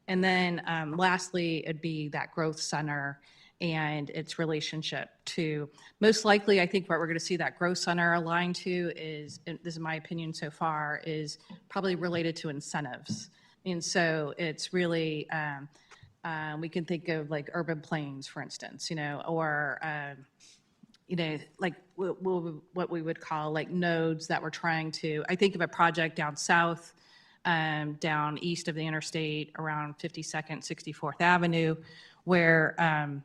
And then lastly, it'd be that growth center and its relationship to, most likely, I think what we're going to see that growth center aligned to is, and this is my opinion so far, is probably related to incentives. And so it's really, we can think of like urban plains, for instance, or, like what we would call like nodes that we're trying to, I think of a project down south, down east of the interstate around 52nd, 64th Avenue, where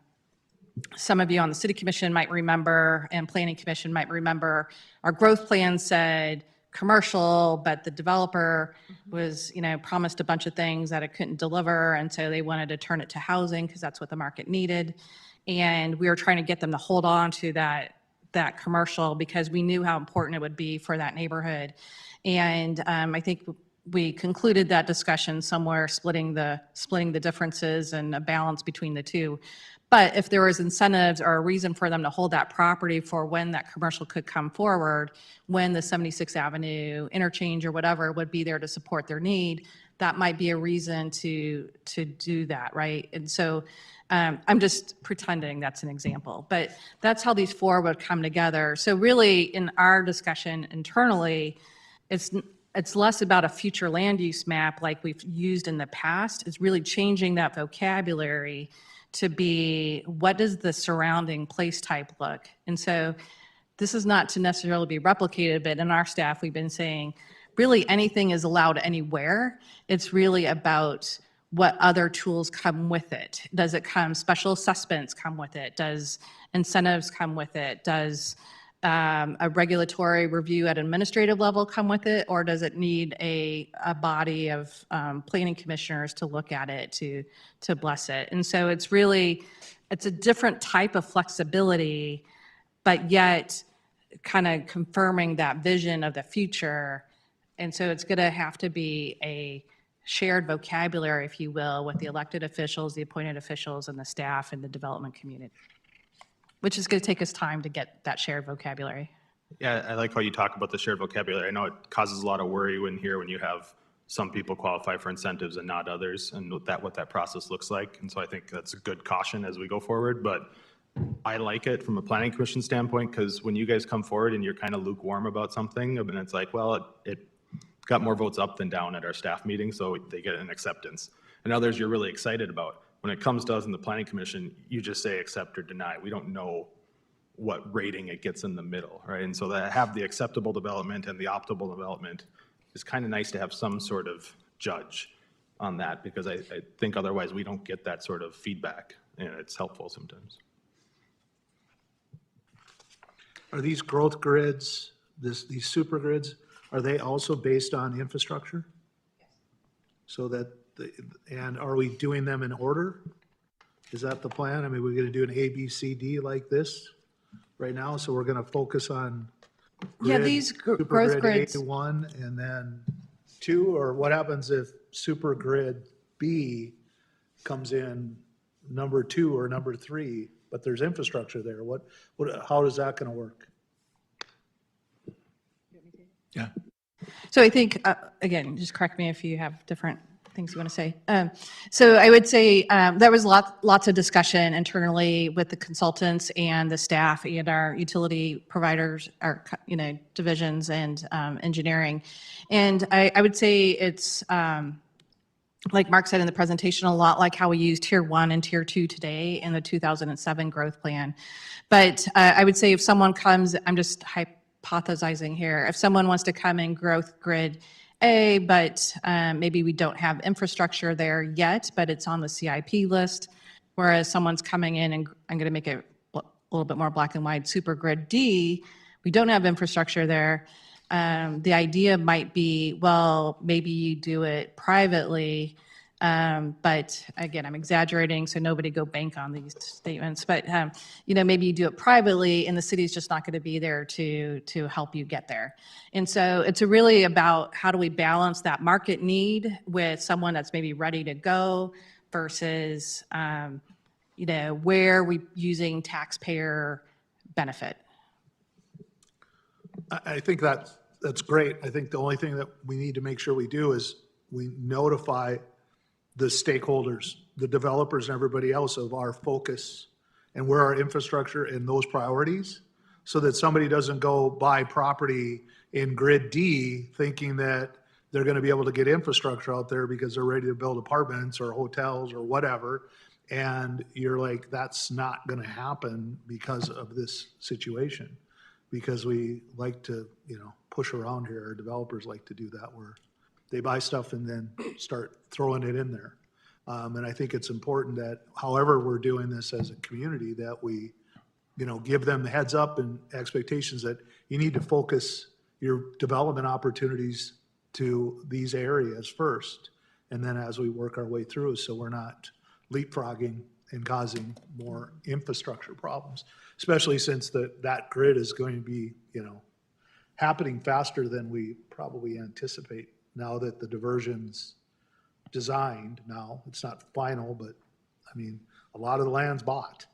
some of you on the City Commission might remember, and Planning Commission might remember, our growth plan said commercial, but the developer was, promised a bunch of things that it couldn't deliver, and so they wanted to turn it to housing because that's what the market needed. And we were trying to get them to hold on to that commercial because we knew how important it would be for that neighborhood. And I think we concluded that discussion somewhere, splitting the differences and a balance between the two. But if there was incentives or a reason for them to hold that property for when that commercial could come forward, when the 76th Avenue interchange or whatever would be there to support their need, that might be a reason to do that, right? And so I'm just pretending that's an example, but that's how these four would come together. So really, in our discussion internally, it's less about a future land use map like we've used in the past. It's really changing that vocabulary to be, what does the surrounding place type look? And so this is not to necessarily be replicated, but in our staff, we've been saying, really anything is allowed anywhere. It's really about what other tools come with it. Does it come, special assessments come with it? Does incentives come with it? Does a regulatory review at administrative level come with it? Or does it need a body of planning commissioners to look at it, to bless it? And so it's really, it's a different type of flexibility, but yet kind of confirming that vision of the future. And so it's going to have to be a shared vocabulary, if you will, with the elected officials, the appointed officials, and the staff and the development community, which is going to take us time to get that shared vocabulary. Yeah, I like how you talk about the shared vocabulary. I know it causes a lot of worry when you have some people qualify for incentives and not others, and what that process looks like. And so I think that's a good caution as we go forward. But I like it from a planning commission standpoint, because when you guys come forward and you're kind of lukewarm about something, and it's like, well, it got more votes up than down at our staff meeting, so they get an acceptance. And others you're really excited about. When it comes to us in the planning commission, you just say accept or deny. We don't know what rating it gets in the middle, right? And so to have the acceptable development and the optimal development is kind of nice to have some sort of judge on that, because I think otherwise we don't get that sort of feedback, and it's helpful sometimes. Are these growth grids, these super grids, are they also based on infrastructure? So that, and are we doing them in order? Is that the plan? I mean, we're gonna do an A, B, C, D like this right now, so we're gonna focus on Yeah, grid, these super growth grid grids. A1, and then two, or what happens if super grid B comes in number 2 or number 3, but there's infrastructure there? How is that going to work? Yeah. So I think, again, just correct me if you have different things you want to say. So I would say there was lots of discussion internally with the consultants and the staff and our utility providers, our divisions and engineering. And I would say it's, like Mark said in the presentation, a lot like how we use Tier 1 and Tier 2 today in the 2007 growth plan. But I would say if someone comes, I'm just hypothesizing here, if someone wants to come in growth grid A, but maybe we don't have infrastructure there yet, but it's on the CIP list, whereas someone's coming in, and I'm going to make it a little bit more black and white, super grid D, we don't have infrastructure there. The idea might be, well, maybe you do it privately, but again, I'm exaggerating, so nobody go bank on these statements. But maybe you do it privately, and the city's just not going to be there to help you get there. And so it's really about how do we balance that market need with someone that's maybe ready to go versus where we using taxpayer benefit. I think that's great. I think the only thing that we need to make sure we do is we notify the stakeholders, the developers and everybody else of our focus and where our infrastructure and those priorities, so that somebody doesn't go buy property in grid D thinking that they're going to be able to get infrastructure out there because they're ready to build apartments or hotels or whatever. And you're like, that's not going to happen because of this situation. Because we like to, push around here. Our developers like to do that, where they buy stuff and then start throwing it in there. And I think it's important that however we're doing this as a community, that we, give them the heads up and expectations that you need to focus your development opportunities to these areas first. And then as we work our way through, so we're not leapfrogging and causing more infrastructure problems, especially since that grid is going to be, happening faster than we probably anticipate now that the diversion's designed. Now, it's not final, but a lot of the land's bought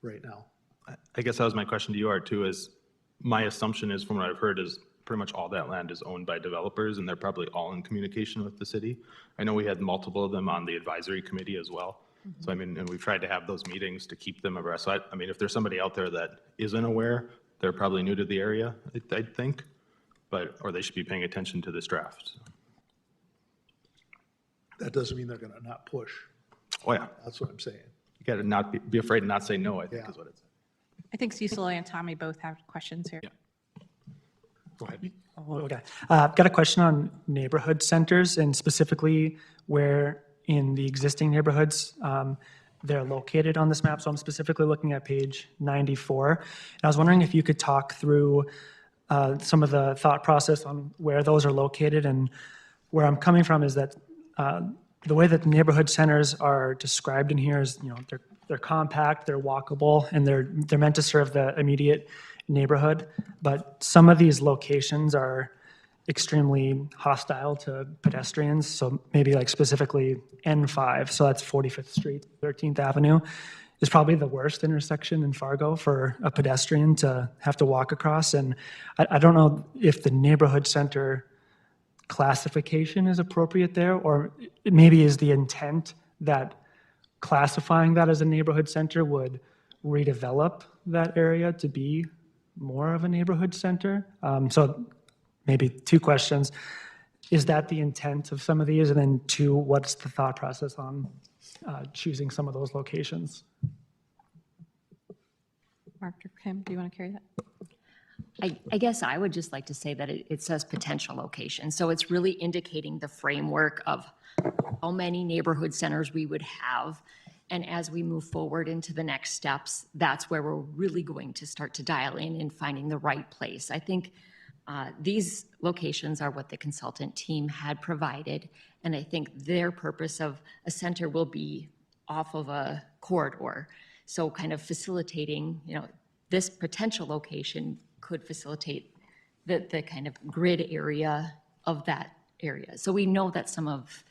right now. I guess that was my question to you, Art, too, is my assumption is, from what I've heard, is pretty much all that land is owned by developers, and they're probably all in communication with the city. I know we had multiple of them on the advisory committee as well. Mm-hmm. So, and we've tried to have those meetings to keep them abreast. So, if there's somebody out there that isn't aware, they're probably new to the area, I think, or they should be paying attention to this draft. That doesn't mean they're going to not push. Oh, yeah. That's what I'm saying. You got to not be afraid to not say no, I think is what it said. I think Cecil and Tommy both have questions here. Yeah. Go ahead. Oh, okay. I've got a question on neighborhood centers, and specifically where in the existing neighborhoods they're located on this map. So I'm specifically looking at page 94. And I was wondering if you could talk through some of the thought process on where those are located. And where I'm coming from is that the way that the neighborhood centers are described in here is, they're compact, they're walkable, and they're meant to serve the immediate neighborhood. But some of these locations are extremely hostile to pedestrians. So maybe like specifically N5, so that's 45th Street, 13th Avenue, is probably the worst intersection in Fargo for a pedestrian to have to walk across. And I don't know if the neighborhood center classification is appropriate there, or maybe is the intent that classifying that as a neighborhood center would redevelop that area to be more of a neighborhood center. So maybe two questions. Is that the intent of some of these? And then two, what's the thought process on choosing some of those locations? Mark or Kim, do you want to carry that? I guess I would just like to say that it says potential location. So it's really indicating the framework of how many neighborhood centers we would have. And as we move forward into the next steps, that's where we're really going to start to dial in and finding the right place. I think these locations are what the consultant team had provided. And I think their purpose of a center will be off of a corridor. So kind of facilitating, this potential location could facilitate the kind of grid area of that areas. So we know that some of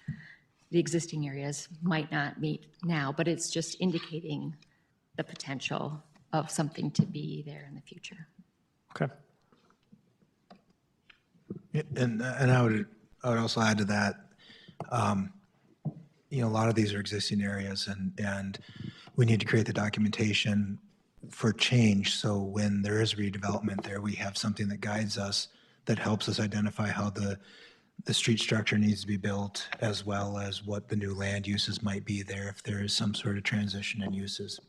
the existing areas might not meet now, but it's just indicating the potential of something to be there in the future. Okay. And I would also add to that, a lot of these are existing areas and we need to create the documentation for change. So when there is redevelopment there, we have something that guides us, that helps us identify how the street structure needs to be built, as well as what the new land uses might be there if there is some sort of transition in uses.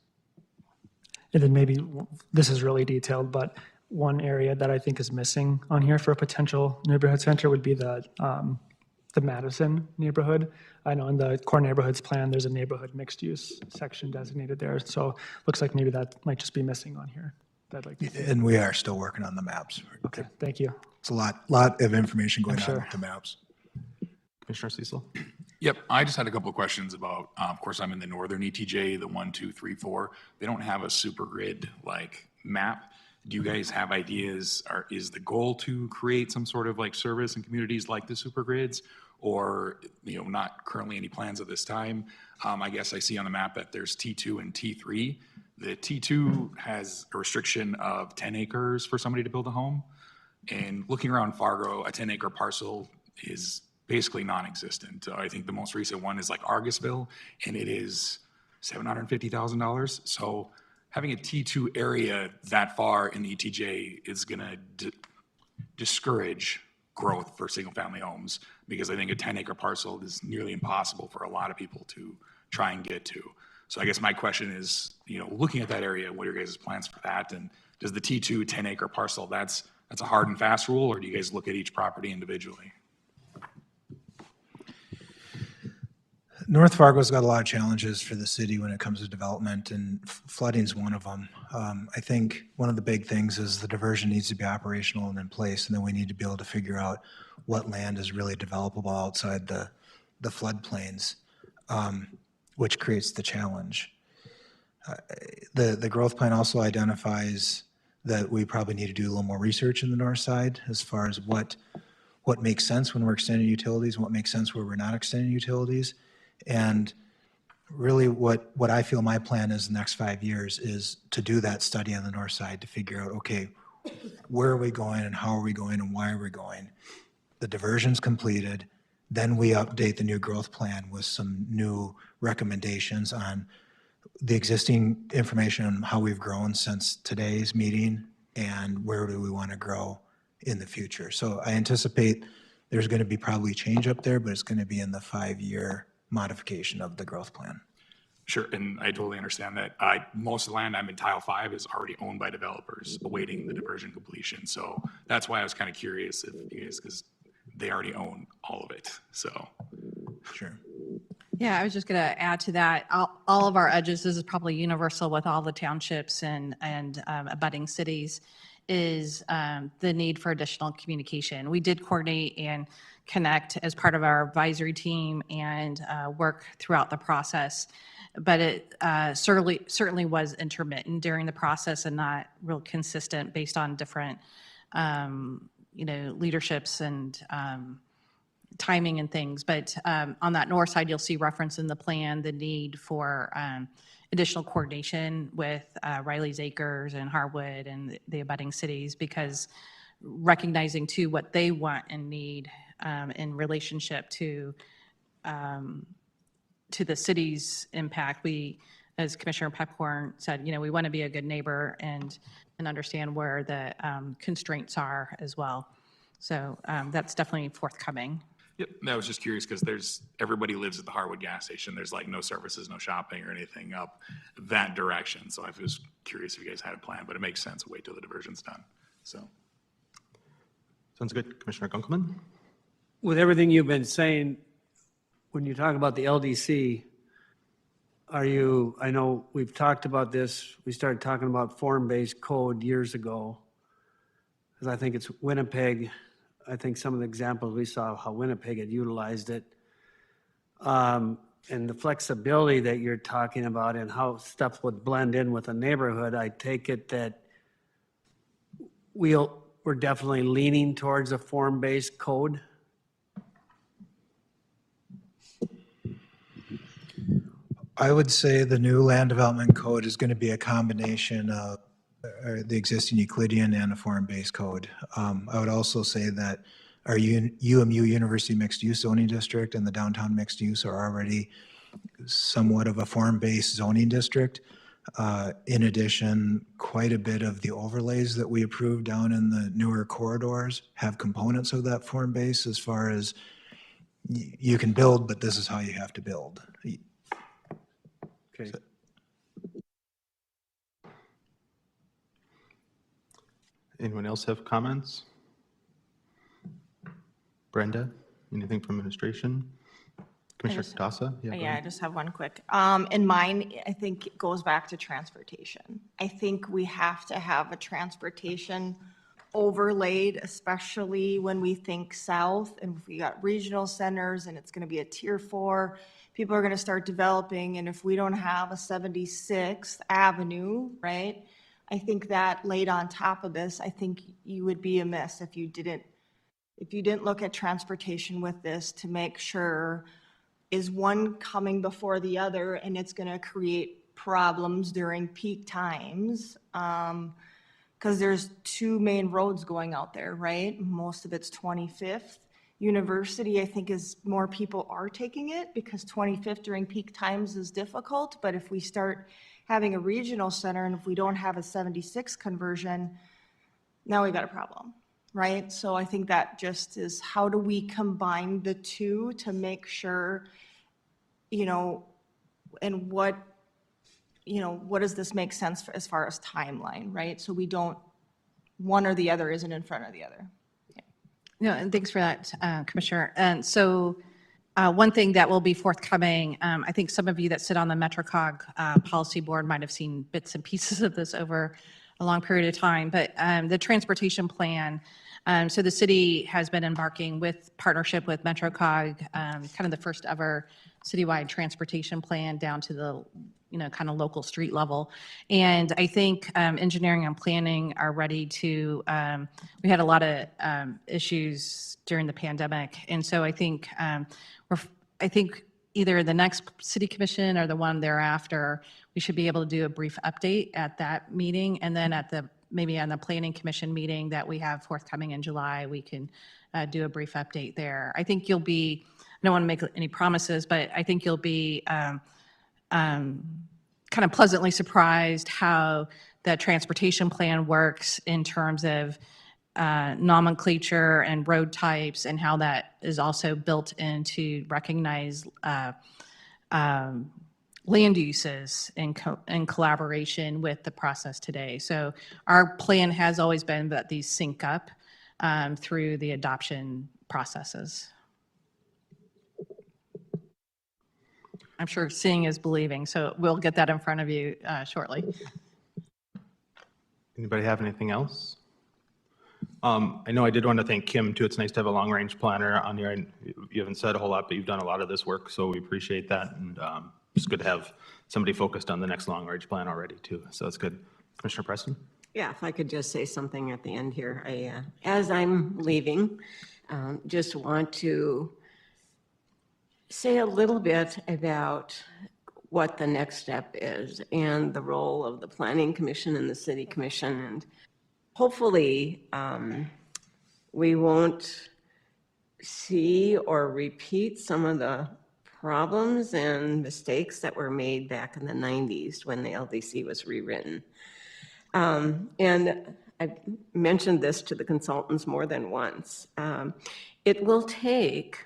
And then maybe, this is really detailed, but one area that I think is missing on here for a potential neighborhood center would be the Madison neighborhood. I know in the core neighborhoods plan, there's a neighborhood mixed use section designated there. So looks like maybe that might just be missing on here. I'd like to see. And we are still working on the maps. Okay, thank you. It's a lot of information going on sure. with the maps. Commissioner Cecil? Yep, I just had a couple of questions about, of course, I'm in the northern ETJ, the 1, 2, 3, 4. They don't have a super grid like map. Do you guys have ideas, or is the goal to create some sort of like service in communities like the super grids? Or, not currently any plans at this time? I guess I see on the map that there's T2 and T3. The T2 has a restriction of 10 acres for somebody to build a home. And looking around Fargo, a 10-acre parcel is basically non-existent. I think the most recent one is like Argusville, and it is $750,000. So having a T2 area that far in the ETJ is going to discourage growth for single-family homes, because I think a 10-acre parcel is nearly impossible for a lot of people to try and get to. So I guess my question is, looking at that area, what are your guys' plans for that? And does the T2 10-acre parcel, that's a hard and fast rule, or do you guys look at each property individually? North Fargo's got a lot of challenges for the city when it comes to development, and flooding's one of them. I think one of the big things is the diversion needs to be operational and in place, and then we need to be able to figure out what land is really developable outside the floodplains, which creates the challenge. The growth plan also identifies that we probably need to do a little more research in the north side as far as what makes sense when we're extending utilities and what makes sense where we're not extending utilities. And really what I feel my plan is the next 5 years is to do that study on the north side to figure out, okay, where are we going and how are we going and why are we going? The diversion's completed, then we update the new growth plan with some new recommendations on the existing information on how we've grown since today's meeting and where do we want to grow in the future. So I anticipate there's going to be probably change up there, but it's going to be in the 5-year modification of the growth plan. Sure, and I totally understand that. Most of the land I'm in Tile 5 is already owned by developers awaiting the diversion completion. So that's why I was kind of curious if you guys, because they already own all of it, so. Sure. Yeah, I was just going to add to that. All of our edges, this is probably universal with all the townships and abutting cities, is the need for additional communication. We did coordinate and connect as part of our advisory team and work throughout the process, but it certainly was intermittent during the process and not real consistent based on different leaderships and timing and things. But on that north side, you'll see reference in the plan the need for additional coordination with Riley's Acres and Harwood and the abutting cities, because recognizing too what they want and need in relationship to the city's impact. We, as Commissioner Pepcorn said, we want to be a good neighbor and understand where the constraints are as well. So that's definitely forthcoming. Yep, I was just curious because everybody lives at the Harwood gas station. There's like no services, no shopping or anything up that direction. So I was curious if you guys had a plan, but it makes sense. Wait till the diversion's done. So. Sounds good. Commissioner Gunkelman? With everything you've been saying, when you talk about the LDC, I know we've talked about this, we started talking about form-based code years ago, because I think it's Winnipeg. I think some of the examples we saw of how Winnipeg had utilized it. And the flexibility that you're talking about and how stuff would blend in with a neighborhood, I take it that we're definitely leaning towards a form-based code. I would say the new land development code is going to be a combination of the existing Euclidean and a form-based code. I would also say that our UMU University Mixed Use Zoning District and the Downtown Mixed Use are already somewhat of a form-based zoning district. In addition, quite a bit of the overlays that we approved down in the newer corridors have components of that form base as far as you can build, but this is how you have to build. Okay. Anyone else have comments? Brenda, anything from administration? Commissioner Katasa? go Yeah, I ahead. just have one quick. And mine, I think it goes back to transportation. I think we have to have a transportation overlaid, especially when we think south and if we got regional centers and it's going to be a tier 4, people are going to start developing. And if we don't have a 76th Avenue, right? I think that laid on top of this, I think you would be amiss if you didn't look at transportation with this to make sure, is one coming before the other and it's going to create problems during peak times? Because there's 2 main roads going out there, right? Most of it's 25th. University, I think, is more people are taking it because 25th during peak times is difficult. But if we start having a regional center and if we don't have a 76 conversion, now we've got a problem, right? So I think that just is, how do we combine the two to make sure, and what does this make sense for, as far as timeline, right? So we don't, one or the other isn't in front of the other. No, and thanks for that, Commissioner. And so one thing that will be forthcoming, I think some of you that sit on the MetroCog policy board might have seen bits and pieces of this over a long period of time, but the transportation plan, so the city has been embarking with partnership with MetroCog, kind of the first ever citywide transportation plan down to the kind of local street level. And I think engineering and planning are ready to, we had a lot of issues during the pandemic. And so I think either the next city commission or the one thereafter, we should be able to do a brief update at that meeting. And then at maybe on the planning commission meeting that we have forthcoming in July, we can do a brief update there. I think you'll be, I don't want to make any promises, but I think you'll be kind of pleasantly surprised how the transportation plan works in terms of nomenclature and road types, and how that is also built into recognized land uses in collaboration with the process today. So our plan has always been that these sync up through the adoption processes. I'm sure seeing is believing, so we'll get that in front of you shortly. Anybody have anything else? I know I did want to thank Kim too. It's nice to have a long-range planner on here. And you haven't said a whole lot, but you've done a lot of this work, so we appreciate that. And it's good to have somebody focused on the next long-range plan already too. So it's good. Commissioner Preston? Yeah, if I could just say something at the end here. As I'm leaving, just want to say a little bit about what the next step is and the role of the Planning Commission and the City Commission. And hopefully, we won't see or repeat some of the problems and mistakes that were made back in the 90s when the LDC was rewritten. And I've mentioned this to the consultants more than once. It will take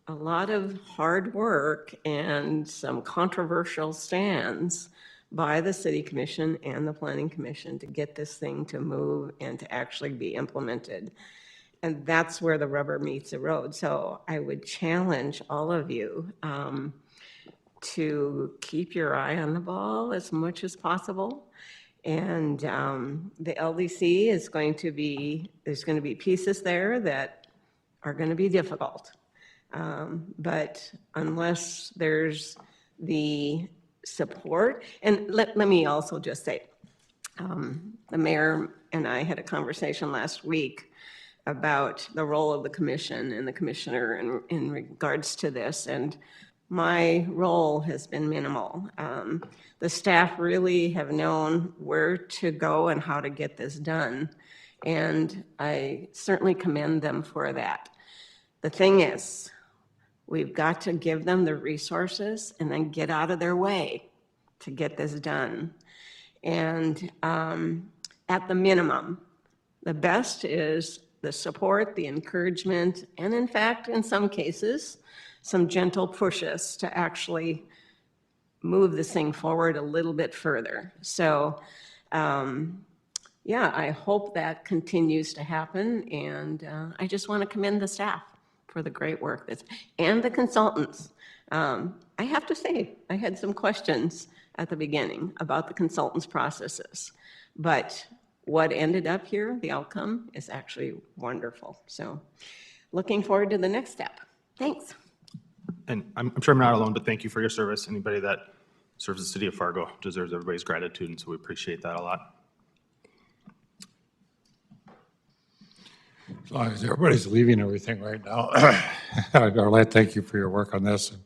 a lot of hard work and some controversial stands by the City Commission and the Planning Commission to get this thing to move and to actually be implemented. And that's where the rubber meets the road. So I would challenge all of you to keep your eye on the ball as much as possible. And the LDC is going to be, there's going to be pieces there that are going to be difficult. But unless there's the support, and let me also just say, the mayor and I had a conversation last week about the role of the commission and the commissioner in regards to this. And my role has been minimal. The staff really have known where to go and how to get this done, and I certainly commend them for that. The thing is, we've got to give them the resources and then get out of their way to get this done. And at the minimum, the best is the support, the encouragement, and in fact, in some cases, some gentle pushes to actually move this thing forward a little bit further. So, yeah, I hope that continues to happen, and I just want to commend the staff for the great work that's, and the consultants. I have to say, I had some questions at the beginning about the consultants' processes, but what ended up here, the outcome, is actually wonderful. So, looking forward to the next step. Thanks. And I'm sure I'm not alone, but thank you for your service. Anybody that serves the city of Fargo deserves everybody's gratitude, and so we appreciate that a lot. As long as everybody's leaving everything right now. Arlette, thank you for your work on this. And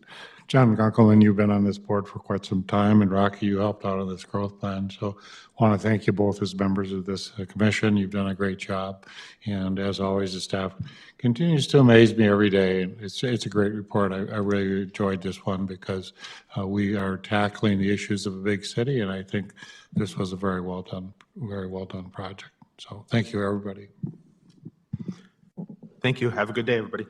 John McGunkelman, you've been on this board for quite some time, and Rocky, you helped out on this growth plan. So I want to thank you both as members of this commission. You've done a great job. And as always, the staff continues to amaze me every day. And it's a great report. I really enjoyed this one because we are tackling the issues of a big city, and I think this was a very well done project. So thank you, everybody. Thank you. Have a good day, everybody.